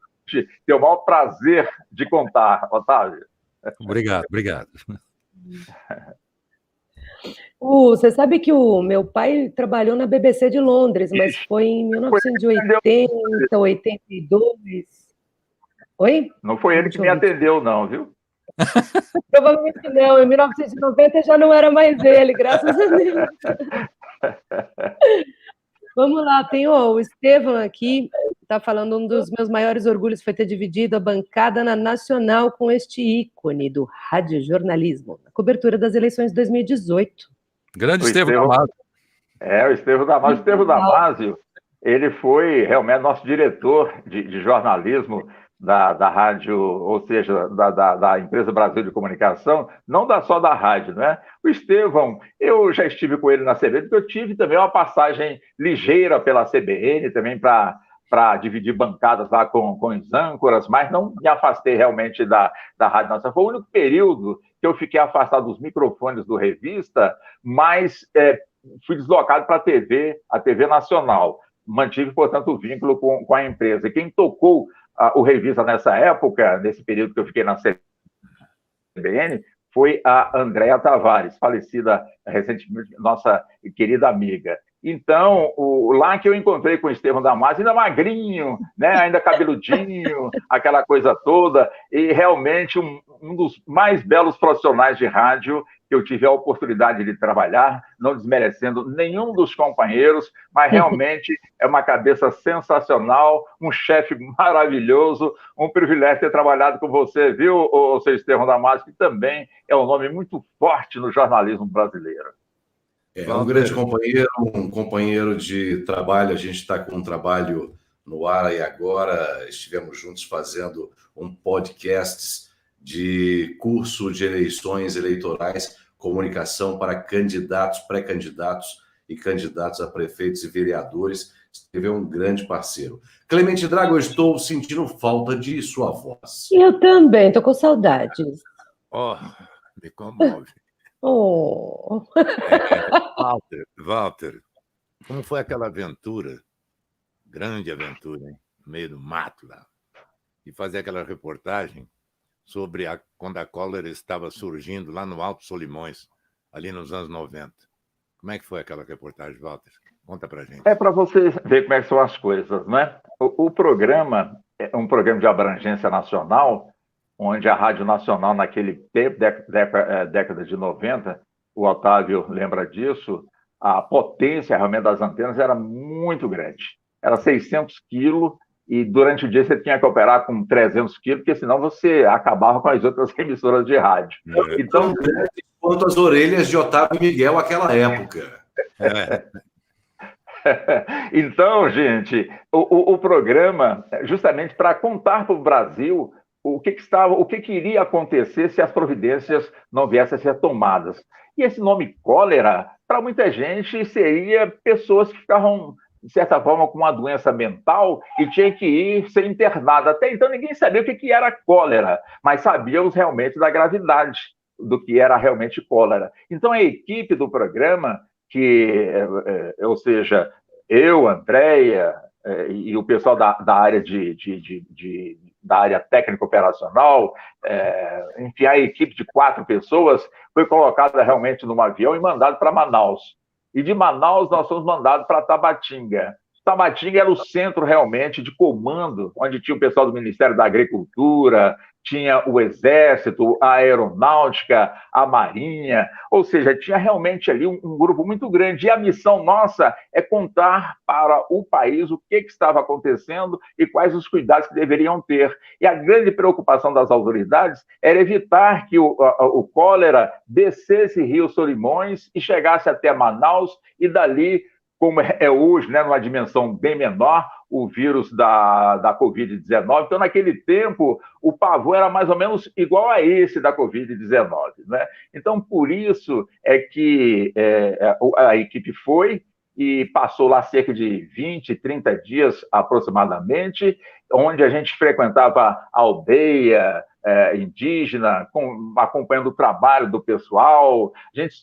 tem o maior prazer de contar, Otávio. Obrigado, obrigado. Você sabe que o meu pai trabalhou na BBC de Londres, mas foi em 1980, 82. Oi? Não foi ele que me atendeu, não, viu? Provavelmente não. Em 1990 já não era mais ele, graças a Deus. Vamos lá, tem o Estevam aqui, está falando, um dos meus maiores orgulhos foi ter dividido a bancada na Nacional com este ícone do radiojornalismo, na cobertura das eleições de 2018. Grande Estevam Damasio. O Estevam Damasio. O Estevam Damasio, ele foi realmente nosso diretor de jornalismo da rádio, ou seja, da Empresa Brasil de Comunicação, não só da rádio, né? O Estevão, eu já estive com ele na CBN, porque eu tive também uma passagem ligeira pela CBN, também para dividir bancadas lá com os âncoras, mas não me afastei realmente da Rádio Nacional. Foi o único período que eu fiquei afastado dos microfones do Revista, mas fui deslocado para a TV Nacional. Mantive, portanto, o vínculo com a empresa. E quem tocou o Revista nessa época, nesse período que eu fiquei na CBN, foi a Andréa Tavares, falecida recentemente, nossa querida amiga. Então, lá que eu encontrei com o Estevam Damasio, ainda magrinho, né? Ainda cabeludinho, aquela coisa toda, e realmente um dos mais belos profissionais de rádio que eu tive a oportunidade de trabalhar, não desmerecendo nenhum dos companheiros, mas realmente é uma cabeça sensacional, um chefe maravilhoso, um privilégio ter trabalhado com você, viu, o seu Estevam Damasio, que também é um nome muito forte no jornalismo brasileiro. É um grande companheiro, um companheiro de trabalho. A gente está com um trabalho no ar e agora estivemos juntos fazendo um podcast de curso de eleições eleitorais, comunicação para candidatos, pré-candidatos e candidatos a prefeitos e vereadores. Esteve um grande parceiro. Clemente Drago, eu estou sentindo falta de sua voz. Eu também, estou com saudades. Me comove. Walter, como foi aquela aventura, grande aventura, hein? No meio do mato lá, e fazer aquela reportagem sobre quando a cólera estava surgindo lá no Alto Solimões, ali nos anos 90. Como é que foi aquela reportagem, Walter? Conta pra gente. É para você ver como é que são as coisas, né? O programa é um programa de abrangência nacional, onde a Rádio Nacional, naquele tempo, década de 90, o Otávio lembra disso, a potência realmente das antenas era muito grande. Era 600 quilos, e durante o dia você tinha que operar com 300 quilos, porque senão você acabava com as outras emissoras de rádio. Então, quanto as orelhas de Otávio Miguel naquela época. Então, gente, o programa, justamente para contar para o Brasil o que iria acontecer se as providências não viessem a ser tomadas. E esse nome cólera, para muita gente, seria pessoas que ficavam, de certa forma, com uma doença mental e tinham que ir ser internadas. Até então, ninguém sabia o que era cólera, mas sabíamos realmente da gravidade do que era realmente cólera. Então, a equipe do programa ou seja, eu, Andréia, e o pessoal da área da área técnica operacional, enfim, a equipe de 4 pessoas foi colocada realmente num avião e mandada para Manaus. E de Manaus nós fomos mandados para Tabatinga. Tabatinga era o centro realmente de comando, onde tinha o pessoal do Ministério da Agricultura, tinha o Exército, a Aeronáutica, a Marinha, ou seja, tinha realmente ali um grupo muito grande. E a missão nossa é contar para o país o que estava acontecendo e quais os cuidados que deveriam ter. E a grande preocupação das autoridades era evitar que o cólera descesse Rio Solimões e chegasse até Manaus e dali, como é hoje, né, numa dimensão bem menor, o vírus da Covid-19. Então, naquele tempo, o pavor era mais ou menos igual a esse da Covid-19. Né? Então, por isso é que a equipe foi e passou lá cerca de 20, 30 dias aproximadamente, onde a gente frequentava a aldeia indígena, acompanhando o trabalho do pessoal. A gente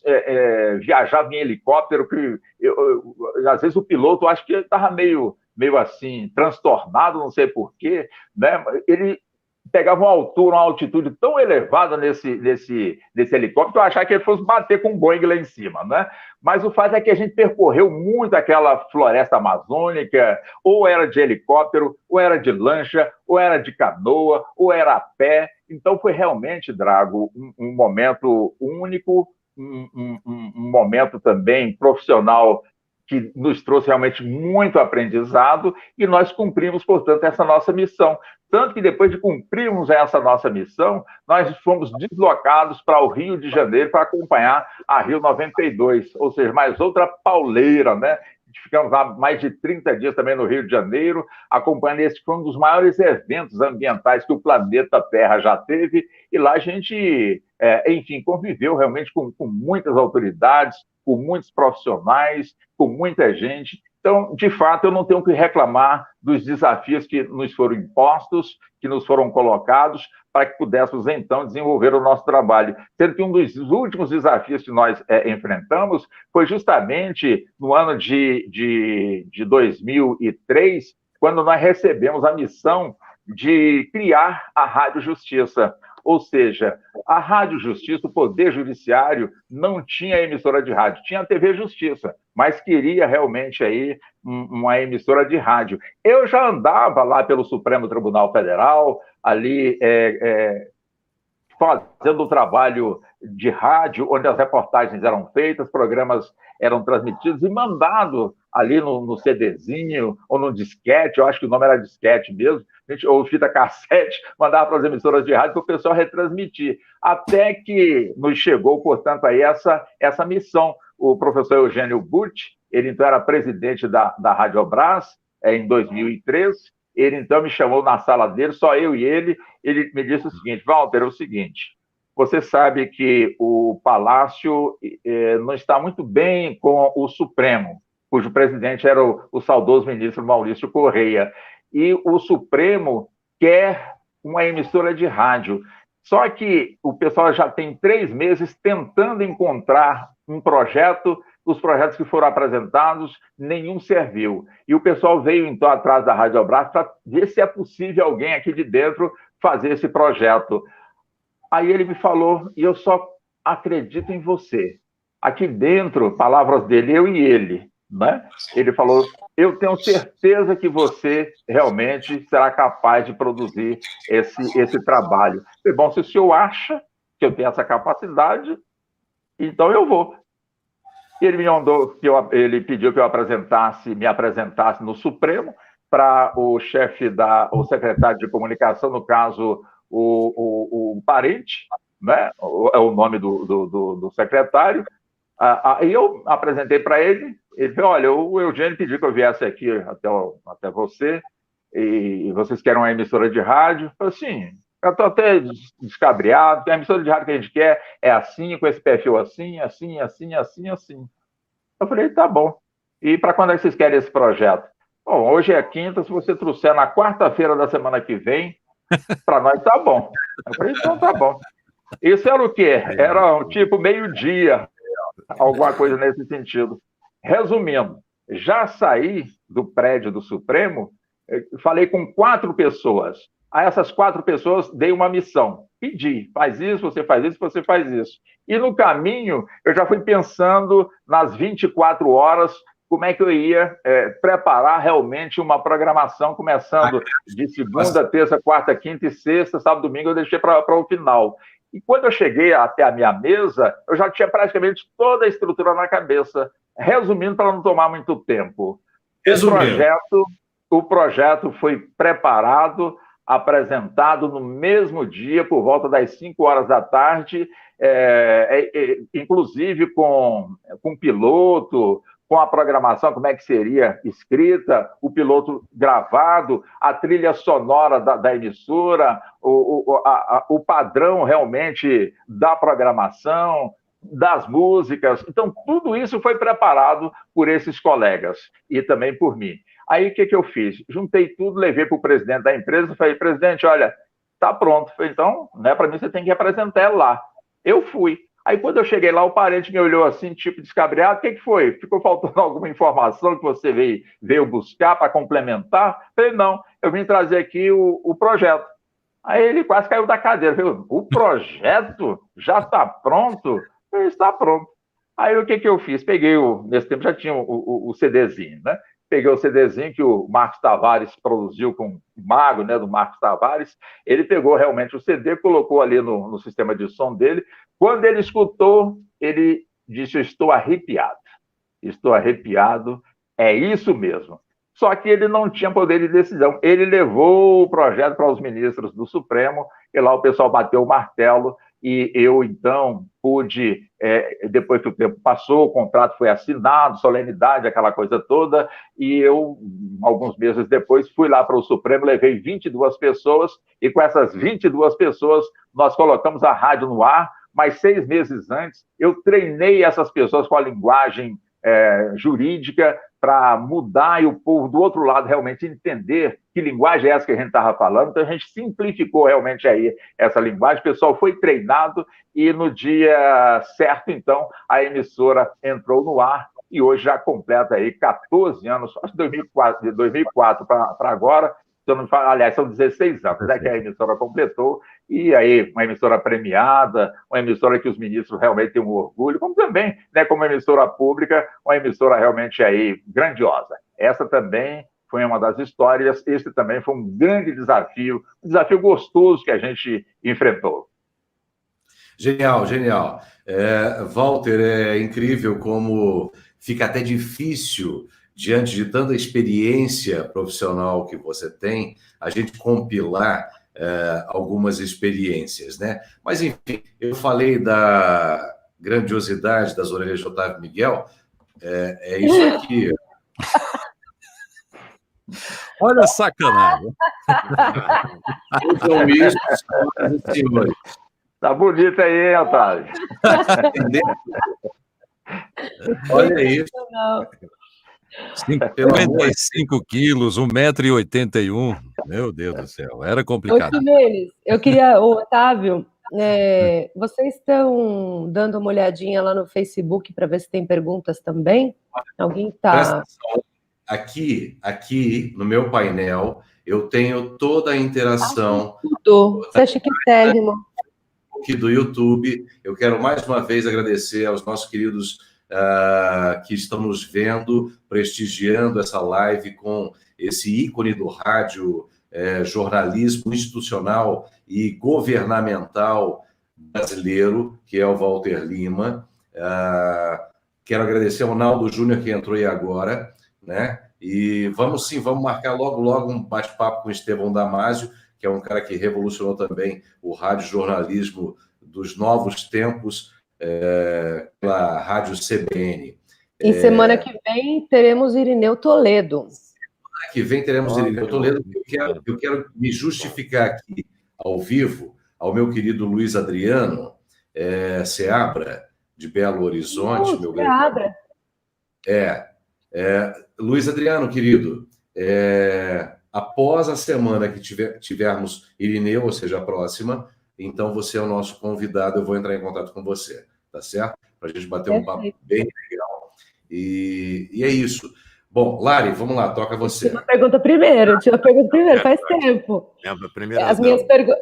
viajava em helicóptero, que às vezes o piloto, acho que ele estava meio assim, transtornado, não sei porquê, né? Ele pegava uma altitude tão elevada nesse helicóptero, que eu achava que ele fosse bater com um Boeing lá em cima, né? Mas o fato é que a gente percorreu muito aquela floresta amazônica, ou era de helicóptero, ou era de lancha, ou era de canoa, ou era a pé. Então foi realmente, Drago, um momento único, um momento também profissional que nos trouxe realmente muito aprendizado, e nós cumprimos, portanto, essa nossa missão. Tanto que depois de cumprirmos essa nossa missão, nós fomos deslocados para o Rio de Janeiro para acompanhar a Rio 92, ou seja, mais outra pauleira, né? Ficamos lá mais de 30 dias também no Rio de Janeiro, acompanhando esse que foi um dos maiores eventos ambientais que o planeta Terra já teve, e lá a gente, enfim, conviveu realmente com muitas autoridades, com muitos profissionais, com muita gente. Então, de fato, eu não tenho que reclamar dos desafios que nos foram impostos, que nos foram colocados, para que pudéssemos, então, desenvolver o nosso trabalho. Sendo que um dos últimos desafios que nós enfrentamos foi justamente no ano de 2003, quando nós recebemos a missão de criar a Rádio Justiça. Ou seja, a Rádio Justiça, o Poder Judiciário, não tinha emissora de rádio, tinha a TV Justiça, mas queria realmente aí uma emissora de rádio. Eu já andava lá pelo Supremo Tribunal Federal, ali fazendo o trabalho de rádio, onde as reportagens eram feitas, programas eram transmitidos e mandado ali no CDzinho ou no disquete, eu acho que o nome era disquete mesmo, ou fita cassete, mandava para as emissoras de rádio para o pessoal retransmitir. Até que nos chegou, portanto, aí essa missão. O professor Eugênio Butti, ele então era presidente da Radiobras, em 2003, ele então me chamou na sala dele, só eu e ele me disse o seguinte: Walter, é o seguinte, você sabe que o Palácio não está muito bem com o Supremo, cujo presidente era o saudoso ministro Maurício Correia, e o Supremo quer uma emissora de rádio. Só que o pessoal já tem 3 meses tentando encontrar um projeto, os projetos que foram apresentados, nenhum serviu. E o pessoal veio, então, atrás da Radiobras para ver se é possível alguém aqui de dentro fazer esse projeto. Aí ele me falou, e eu só acredito em você. Aqui dentro, palavras dele, eu e ele, né? Ele falou, eu tenho certeza que você realmente será capaz de produzir esse trabalho. Falei, bom, se o senhor acha que eu tenho essa capacidade, então eu vou. Ele me mandou, ele pediu que eu me apresentasse no Supremo para o o secretário de comunicação, no caso, o parente, né? É o nome do secretário. Aí eu apresentei para ele, ele falou, olha, o Eugênio pediu que eu viesse aqui até você, e vocês querem uma emissora de rádio? Eu falei assim, eu estou até descabreado, a emissora de rádio que a gente quer é assim, com esse perfil assim, assim, assim, assim, assim. Eu falei, tá bom. E para quando é que vocês querem esse projeto? Bom, hoje é quinta, se você trouxer na quarta-feira da semana que vem, para nós tá bom. Eu falei, então tá bom. Isso era o quê? Era tipo meio-dia. Alguma coisa nesse sentido. Resumindo, já saí do prédio do Supremo, falei com 4 pessoas. A essas 4 pessoas dei uma missão. Pedi, faz isso, você faz isso, você faz isso. E no caminho, eu já fui pensando nas 24 horas, como é que eu ia preparar realmente uma programação, começando de segunda, terça, quarta, quinta e sexta, sábado, domingo, eu deixei para o final. E quando eu cheguei até a minha mesa, eu já tinha praticamente toda a estrutura na cabeça. Resumindo, para não tomar muito tempo. O projeto foi preparado, apresentado no mesmo dia, por volta das 5 horas da tarde, inclusive com piloto, com a programação, como é que seria escrita, o piloto gravado, a trilha sonora da emissora, o padrão realmente da programação, das músicas. Então, tudo isso foi preparado por esses colegas e também por mim. Aí, o que eu fiz? Juntei tudo, levei para o presidente da empresa e falei, presidente, olha, está pronto. Falei, então, né, para mim, você tem que apresentar lá. Eu fui. Aí, quando eu cheguei lá, o parente me olhou assim, tipo descabreado, o que foi? Ficou faltando alguma informação que você veio buscar para complementar? Falei, não, eu vim trazer aqui o projeto. Aí ele quase caiu da cadeira. Falei, o projeto já está pronto? Falei, está pronto. Aí, o que eu fiz? Peguei, nesse tempo já tinha o CDzinho, né? Peguei o CDzinho que o Marcos Tavares produziu com o Mago, né, do Marcos Tavares. Ele pegou realmente o CD, colocou ali no sistema de som dele. Quando ele escutou, ele disse, eu estou arrepiado. Estou arrepiado, é isso mesmo. Só que ele não tinha poder de decisão. Ele levou o projeto para os ministros do Supremo, e lá o pessoal bateu o martelo, e eu, então, pude, depois que o tempo passou, o contrato foi assinado, solenidade, aquela coisa toda, e eu, alguns meses depois, fui lá para o Supremo, levei 22 pessoas, e com essas 22 pessoas, nós colocamos a rádio no ar, mas 6 meses antes, eu treinei essas pessoas com a linguagem jurídica para mudar e o povo do outro lado realmente entender que linguagem é essa que a gente estava falando. Então, a gente simplificou realmente aí essa linguagem, o pessoal foi treinado e no dia certo, então, a emissora entrou no ar e hoje já completa aí 14 anos, acho que 2004 para agora, se eu não me falo, aliás, são 16 anos, né, que a emissora completou, e aí uma emissora premiada, uma emissora que os ministros realmente têm um orgulho, como também, né, como emissora pública, uma emissora realmente aí grandiosa. Essa também foi uma das histórias, esse também foi um grande desafio, um desafio gostoso que a gente enfrentou. Genial, genial. Walter, é incrível como fica até difícil, diante de tanta experiência profissional que você tem, a gente compilar algumas experiências, né? Mas, enfim, eu falei da grandiosidade das orelhas de Otávio Miguel, é isso aqui. Olha a sacanagem. Então, isso, senhoras e senhores. Tá bonito aí, hein, Otávio? Olha isso. 55 quilos, 1,81 m. Meu Deus do céu, era complicado. Ô, Ximenes, eu queria, Otávio, vocês estão dando uma olhadinha lá no Facebook para ver se tem perguntas também? Alguém está... Aqui no meu painel, eu tenho toda a interação. Tudo. Você acha que térrimo? Aqui do YouTube. Eu quero mais uma vez agradecer aos nossos queridos que estão nos vendo, prestigiando essa live com esse ícone do rádio, jornalismo institucional e governamental brasileiro, que é o Walter Lima. Quero agradecer ao Naldo Júnior, que entrou aí agora, né? E vamos marcar logo um bate-papo com o Estevão Damásio, que é um cara que revolucionou também o rádio jornalismo dos novos tempos, pela Rádio CBN. E semana que vem teremos Irineu Toledo. Semana que vem teremos Irineu Toledo. Eu quero me justificar aqui, ao vivo, ao meu querido Luiz Adriano Seabra, de Belo Horizonte. Meu Seabra. Luiz Adriano, querido, após a semana que tivermos Irineu, ou seja, a próxima, então você é o nosso convidado, eu vou entrar em contato com você, tá certo? para a gente bater um papo bem legal. E é isso. Bom, Lari, vamos lá, toca você. Tinha uma pergunta primeiro, faz tempo.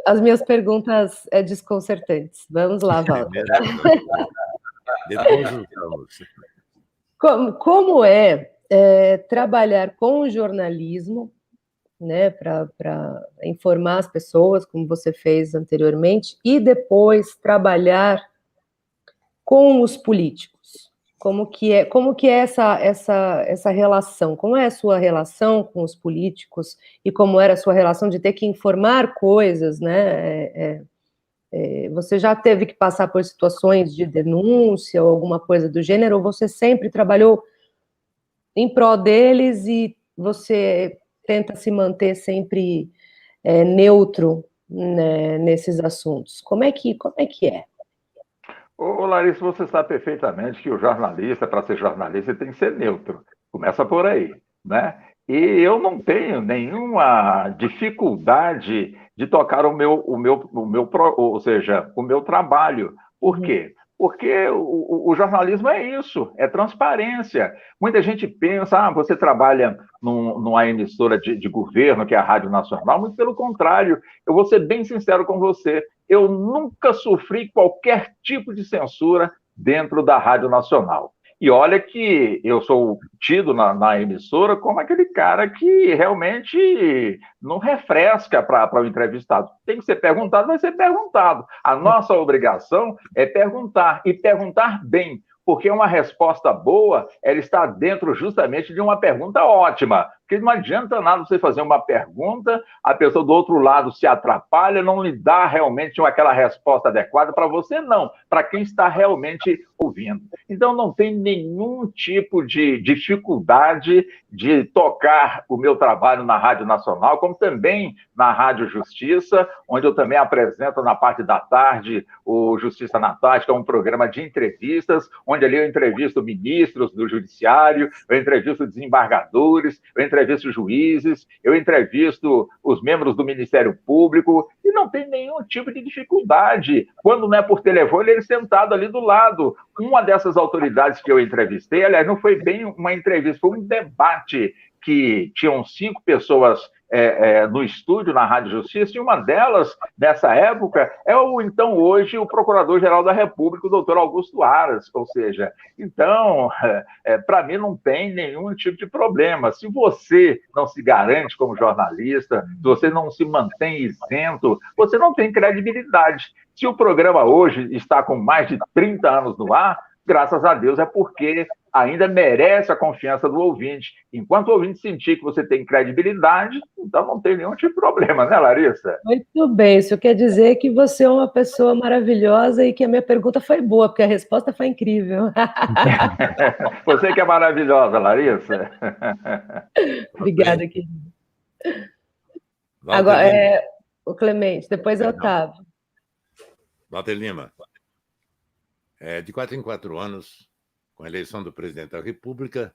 As minhas perguntas desconcertantes. Vamos lá, Walter. Depois voltamos. Como é trabalhar com o jornalismo, né, para informar as pessoas, como você fez anteriormente, e depois trabalhar com os políticos? Como que é essa relação? Como é a sua relação com os políticos e como era a sua relação de ter que informar coisas, né? Você já teve que passar por situações de denúncia ou alguma coisa do gênero, ou você sempre trabalhou em prol deles e você tenta se manter sempre neutro, né, nesses assuntos? Como é que é? Ô, Larissa, você sabe perfeitamente que o jornalista, para ser jornalista, tem que ser neutro. Começa por aí, né? E eu não tenho nenhuma dificuldade de tocar o meu trabalho. Por quê? Porque o jornalismo é isso, é transparência. Muita gente pensa, você trabalha numa emissora de governo, que é a Rádio Nacional. Muito pelo contrário, eu vou ser bem sincero com você, eu nunca sofri qualquer tipo de censura dentro da Rádio Nacional. E olha que eu sou tido na emissora como aquele cara que realmente não refresca para o entrevistado. Tem que ser perguntado, vai ser perguntado. A nossa obrigação é perguntar, e perguntar bem, porque uma resposta boa, ela está dentro justamente de uma pergunta ótima. Porque não adianta nada você fazer uma pergunta, a pessoa do outro lado se atrapalha, não lhe dá realmente aquela resposta adequada para você, não, para quem está realmente ouvindo. Então, não tem nenhum tipo de dificuldade de tocar o meu trabalho na Rádio Nacional, como também na Rádio Justiça, onde eu também apresento na parte da tarde o Justiça na Tarde, que é um programa de entrevistas, onde ali eu entrevisto ministros do Judiciário, eu entrevisto desembargadores, eu entrevisto juízes, eu entrevisto os membros do Ministério Público, e não tem nenhum tipo de dificuldade. Quando não é por telefone, ele sentado ali do lado. Uma dessas autoridades que eu entrevistei, aliás, não foi bem uma entrevista, foi um debate que tinham 5 pessoas no estúdio, na Rádio Justiça, e uma delas, nessa época, é então, hoje, o Procurador-Geral da República, o doutor Augusto Aras. Ou seja, então, para mim não tem nenhum tipo de problema. Se você não se garante como jornalista, se você não se mantém isento, você não tem credibilidade. Se o programa hoje está com mais de 30 anos no ar, graças a Deus, é porque ainda merece a confiança do ouvinte. Enquanto o ouvinte sentir que você tem credibilidade, então não tem nenhum tipo de problema, né, Larissa? Muito bem, isso quer dizer que você é uma pessoa maravilhosa e que a minha pergunta foi boa, porque a resposta foi incrível. Você que é maravilhosa, Larissa. Obrigada, querido. Agora, o Clemente, depois é o Otávio. Walter Lima, de 4 em 4 anos, com a eleição do presidente da República,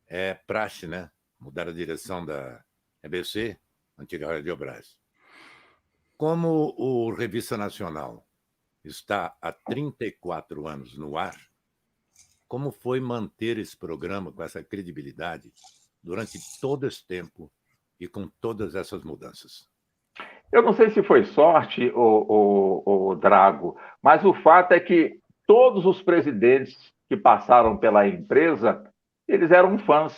é praxe, né? Mudar a direção da EBC, antiga Radiobras. Como o Revista Nacional está há 34 anos no ar, como foi manter esse programa com essa credibilidade durante todo esse tempo e com todas essas mudanças? Eu não sei se foi sorte, o Drago, mas o fato é que todos os presidentes que passaram pela empresa, eles eram fãs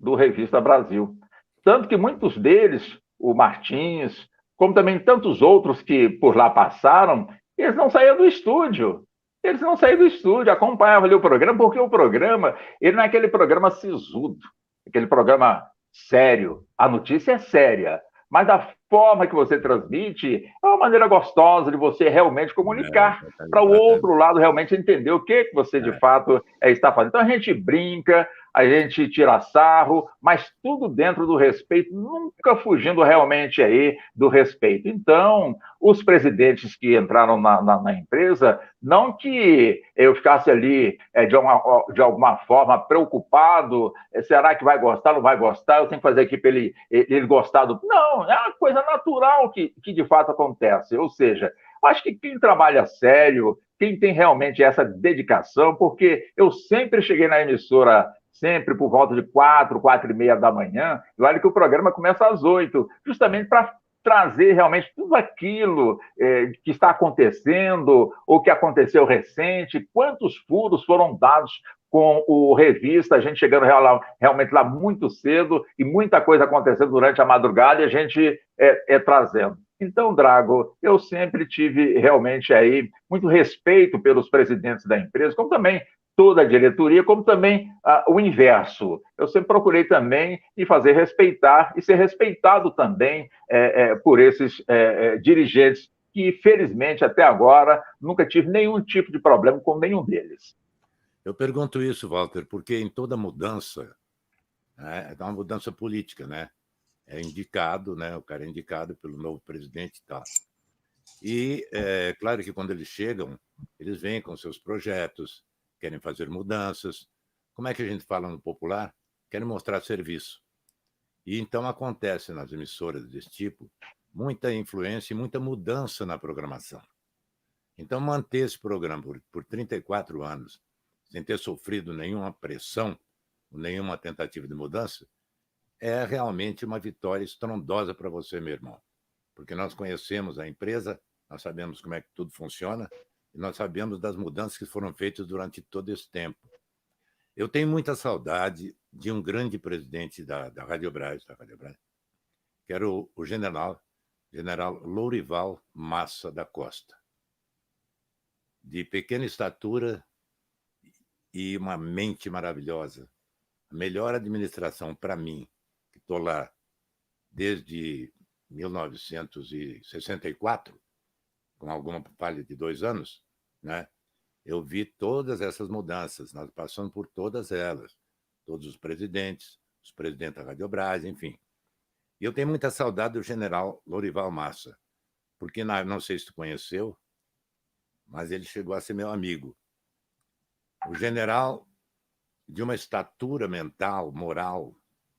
do Revista Brasil. Tanto que muitos deles, o Martins, como também tantos outros que por lá passaram, eles não saíam do estúdio. Eles não saíam do estúdio, acompanhavam ali o programa, porque o programa, ele não é aquele programa sisudo, aquele programa sério. A notícia é séria, mas a forma que você transmite é uma maneira gostosa de você realmente comunicar para o outro lado realmente entender o que você de fato está fazendo. Então a gente brinca, a gente tira sarro, mas tudo dentro do respeito, nunca fugindo realmente aí do respeito. Então, os presidentes que entraram na empresa, não que eu ficasse ali de alguma forma preocupado, será que vai gostar, não vai gostar, eu tenho que fazer aqui para ele gostar do... Não, é uma coisa natural que de fato acontece, ou seja, acho que quem trabalha sério, quem tem realmente essa dedicação, porque eu sempre cheguei na emissora, sempre por volta de 4h30 da manhã, e olha que o programa começa às 8h, justamente para trazer realmente tudo aquilo que está acontecendo, ou que aconteceu recente, quantos furos foram dados com o Revista, a gente chegando realmente lá muito cedo, e muita coisa acontecendo durante a madrugada, e a gente trazendo. Então, Drago, eu sempre tive realmente aí muito respeito pelos presidentes da empresa, como também toda a diretoria, como também o inverso. Eu sempre procurei também me fazer respeitar e ser respeitado também por esses dirigentes que, felizmente, até agora, nunca tive nenhum tipo de problema com nenhum deles. Eu pergunto isso, Walter, porque em toda mudança, é uma mudança política, né? É indicado, né? O cara é indicado pelo novo presidente e tal. E é claro que quando eles chegam, eles vêm com seus projetos, querem fazer mudanças. Como é que a gente fala no popular? Querem mostrar serviço. E então acontece nas emissoras desse tipo muita influência e muita mudança na programação. Então, manter esse programa por 34 anos, sem ter sofrido nenhuma pressão, nenhuma tentativa de mudança, é realmente uma vitória estrondosa para você, meu irmão. Porque nós conhecemos a empresa, nós sabemos como é que tudo funciona, e nós sabemos das mudanças que foram feitas durante todo esse tempo. Eu tenho muita saudade de um grande presidente da Radiobras, que era o general Lourival Massa da Costa, de pequena estatura e uma mente maravilhosa. A melhor administração para mim, que estou lá desde 1964, com alguma falha de 2 anos, né? Eu vi todas essas mudanças, nós passamos por todas elas, todos os presidentes da Radiobras, enfim. E eu tenho muita saudade do general Lourival Massa, porque não sei se tu conheceu, mas ele chegou a ser meu amigo. O general de uma estatura mental, moral,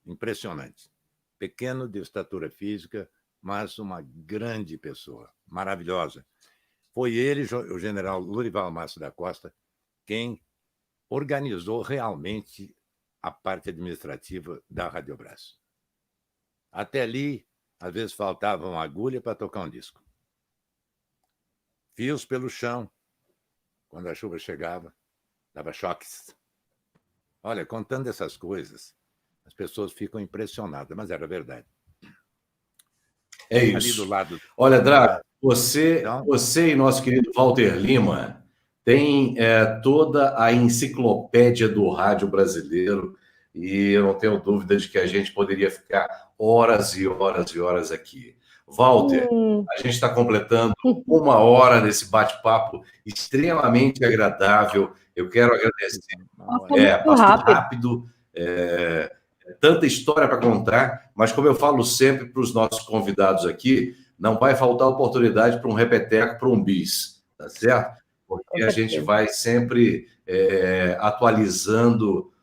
impressionante. Pequeno de estatura física, mas uma grande pessoa, maravilhosa. Foi ele, o general Lourival Massa da Costa, quem organizou realmente a parte administrativa da Radiobras. Até ali, às vezes faltava uma agulha para tocar um disco. Fios pelo chão, quando a chuva chegava, dava choques. Olha, contando essas coisas, as pessoas ficam impressionadas, mas era verdade. É isso. Ali do lado... Olha, Drago, você e nosso querido Walter Lima têm toda a enciclopédia do rádio brasileiro, e eu não tenho dúvida de que a gente poderia ficar horas e horas e horas aqui. Walter, a gente está completando 1 hora desse bate-papo extremamente agradável. Eu quero agradecer. Passou rápido. Tanta história para contar, mas como eu falo sempre para os nossos convidados aqui, não vai faltar oportunidade para um repeteco, para um bis, tá certo? Porque a gente vai sempre atualizando,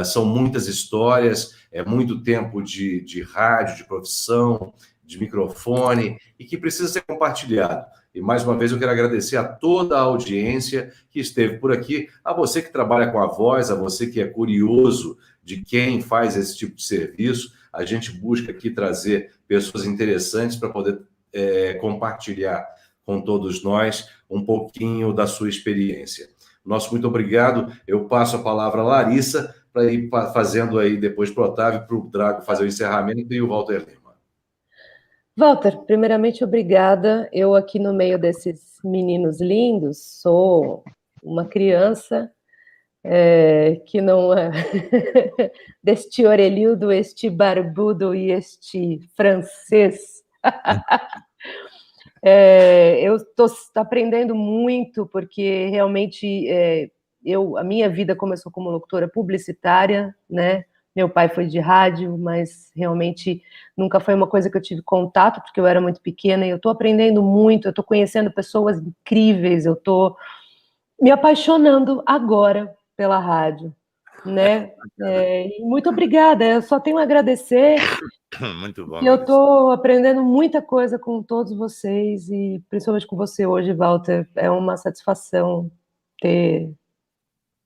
são muitas histórias, é muito tempo de rádio, de profissão, de microfone, e que precisa ser compartilhado. E, mais uma vez, eu quero agradecer a toda a audiência que esteve por aqui, a você que trabalha com a voz, a você que é curioso de quem faz esse tipo de serviço. A gente busca aqui trazer pessoas interessantes para poder compartilhar com todos nós um pouquinho da sua experiência. Nosso muito obrigado. Eu passo a palavra à Larissa para ir fazendo aí depois para o Otávio, para o Drago fazer o encerramento e o Walter Lima. Walter, primeiramente, obrigada. Eu aqui no meio desses meninos lindos, sou uma criança que não é deste orelhudo, este barbudo e este francês. Eu estou aprendendo muito, porque realmente a minha vida começou como locutora publicitária, né? Meu pai foi de rádio, mas realmente nunca foi uma coisa que eu tive contato, porque eu era muito pequena, e eu estou aprendendo muito, eu estou conhecendo pessoas incríveis, eu estou me apaixonando agora pela rádio, né? Muito obrigada, eu só tenho a agradecer. Muito bom. Eu estou aprendendo muita coisa com todos vocês, e principalmente com você hoje, Walter. É uma satisfação ter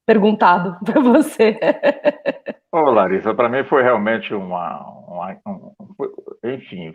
perguntado para você. Ô, Larissa, para mim foi realmente enfim,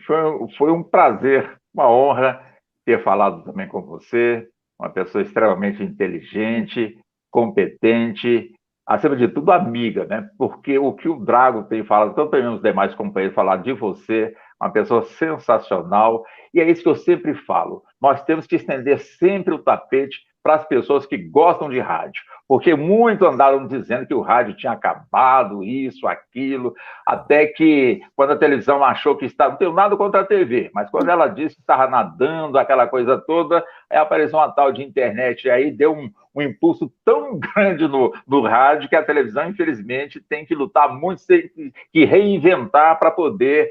foi um prazer, uma honra ter falado também com você, uma pessoa extremamente inteligente, competente, acima de tudo amiga, né? Porque o que o Drago tem falado, tanto também os demais companheiros falaram de você, uma pessoa sensacional, e é isso que eu sempre falo, nós temos que estender sempre o tapete para as pessoas que gostam de rádio, porque muito andaram dizendo que o rádio tinha acabado, isso, aquilo, até que quando a televisão achou que estava, não tenho nada contra a TV, mas quando ela disse que estava nadando, aquela coisa toda, aí apareceu uma tal de internet, e aí deu um impulso tão grande no rádio que a televisão, infelizmente, tem que lutar muito, tem que reinventar para poder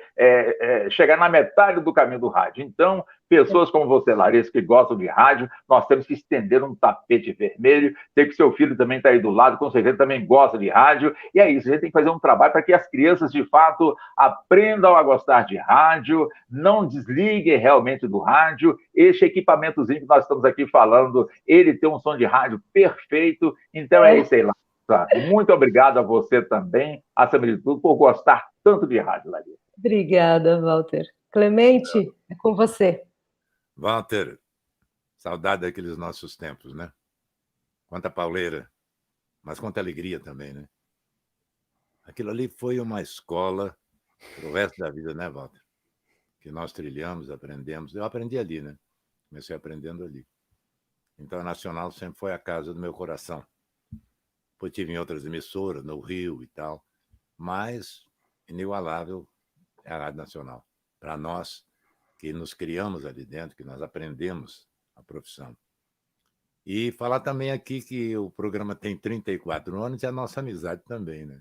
chegar na metade do caminho do rádio. Então, pessoas como você, Larissa, que gostam de rádio, nós temos que estender um tapete vermelho. Sei que seu filho também está aí do lado, com certeza também gosta de rádio. E é isso, a gente tem que fazer um trabalho para que as crianças, de fato, aprendam a gostar de rádio, não desliguem realmente do rádio. Este equipamentozinho que nós estamos aqui falando, ele tem um som de rádio perfeito. Então é isso aí, Larissa. Muito obrigado a você também, acima de tudo, por gostar tanto de rádio, Larissa. Obrigada, Walter. Clemente, é com você. Walter, saudade daqueles nossos tempos, né? Quanta pauleira, mas quanta alegria também, né? Aquilo ali foi uma escola para o resto da vida, né, Walter? Que nós trilhamos, aprendemos. Eu aprendi ali, né? Comecei aprendendo ali. Então, a Nacional sempre foi a casa do meu coração. Depois tive em outras emissoras, no Rio e tal, mas inigualável é a Rádio Nacional. Para nós, que nos criamos ali dentro, que nós aprendemos a profissão. E falar também aqui que o programa tem 34 anos e a nossa amizade também, né?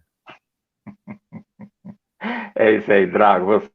É isso aí, Drago. Você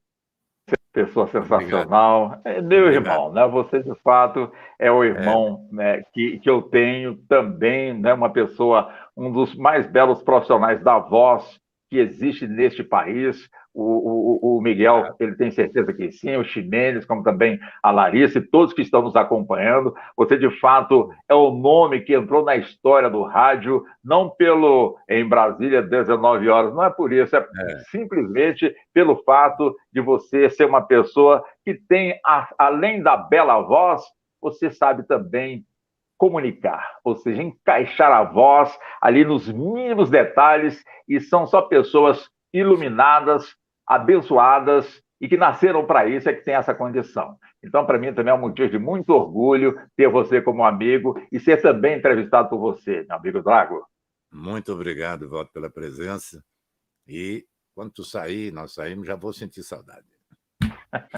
é uma pessoa sensacional. É meu irmão, né? Você, de fato, é o irmão né, que eu tenho também, né? Uma pessoa, um dos mais belos profissionais da voz que existe neste país. O Miguel, ele tem certeza que sim, o Ximenes, como também a Larissa e todos que estão nos acompanhando. Você, de fato, é o nome que entrou na história do rádio, não pelo em Brasília, 19 horas, não é por isso, é simplesmente pelo fato de você ser uma pessoa que tem, além da bela voz, você sabe também comunicar, ou seja, encaixar a voz ali nos mínimos detalhes, e são só pessoas iluminadas, abençoadas e que nasceram para isso, é que tem essa condição. Então, para mim, também é um motivo de muito orgulho ter você como amigo e ser também entrevistado por você, meu amigo Drago. Muito obrigado, Walter, pela presença. E quando tu sair, nós saímos, já vou sentir saudade.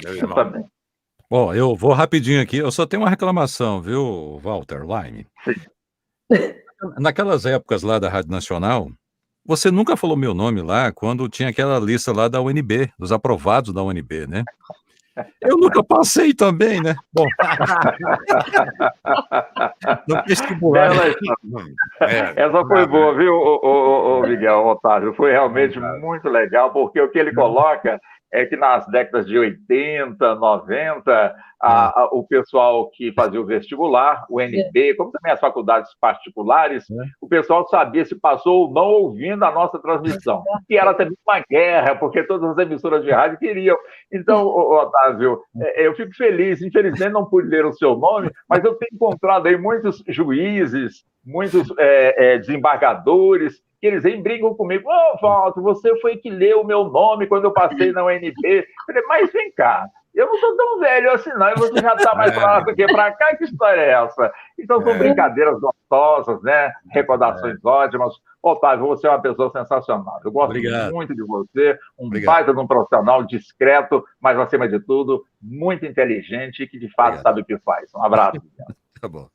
Meu irmão. Eu também. Bom, eu vou rapidinho aqui. Eu só tenho uma reclamação, viu, Walter Lime? Naquelas épocas lá da Rádio Nacional, você nunca falou meu nome lá quando tinha aquela lista lá da UNB, dos aprovados da UNB, né? Eu nunca passei também, né? Bom. No vestibular. Essa foi boa, viu, Miguel Otávio? Foi realmente muito legal, porque o que ele coloca é que nas décadas de 80, 90, o pessoal que fazia o vestibular, o UNB, como também as faculdades particulares, o pessoal sabia se passou ou não ouvindo a nossa transmissão. E era também uma guerra, porque todas as emissoras de rádio queriam. Então, Otávio, eu fico feliz. Infelizmente, não pude ler o seu nome, mas eu tenho encontrado aí muitos juízes, muitos desembargadores, que eles vêm brincam comigo. Walter, você foi que leu o meu nome quando eu passei na UNB. Eu falei, mas vem cá, eu não sou tão velho assim, não, e você já está mais para lá do que para cá, que história é essa? Então, são brincadeiras gostosas, né? Recordações ótimas. Otávio, você é uma pessoa sensacional. Eu gosto muito de você, baita de um profissional discreto, mas, acima de tudo, muito inteligente e que, de fato, sabe o que faz. Um abraço. Tá bom.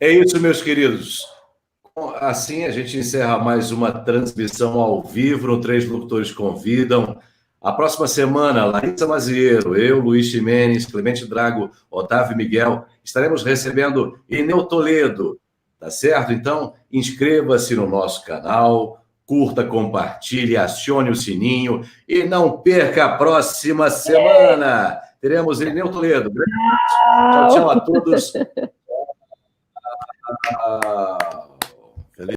É isso, meus queridos. Assim a gente encerra mais uma transmissão ao vivo no Três Locutores Convidam. A próxima semana, Larissa Mazieiro, eu, Luiz Ximenes, Clemente Drago, Otávio Miguel, estaremos recebendo Eneu Toledo, tá certo? Então, inscreva-se no nosso canal, curta, compartilhe, acione o sininho e não perca a próxima semana. Teremos Eneu Toledo. Tchau, tchau a todos.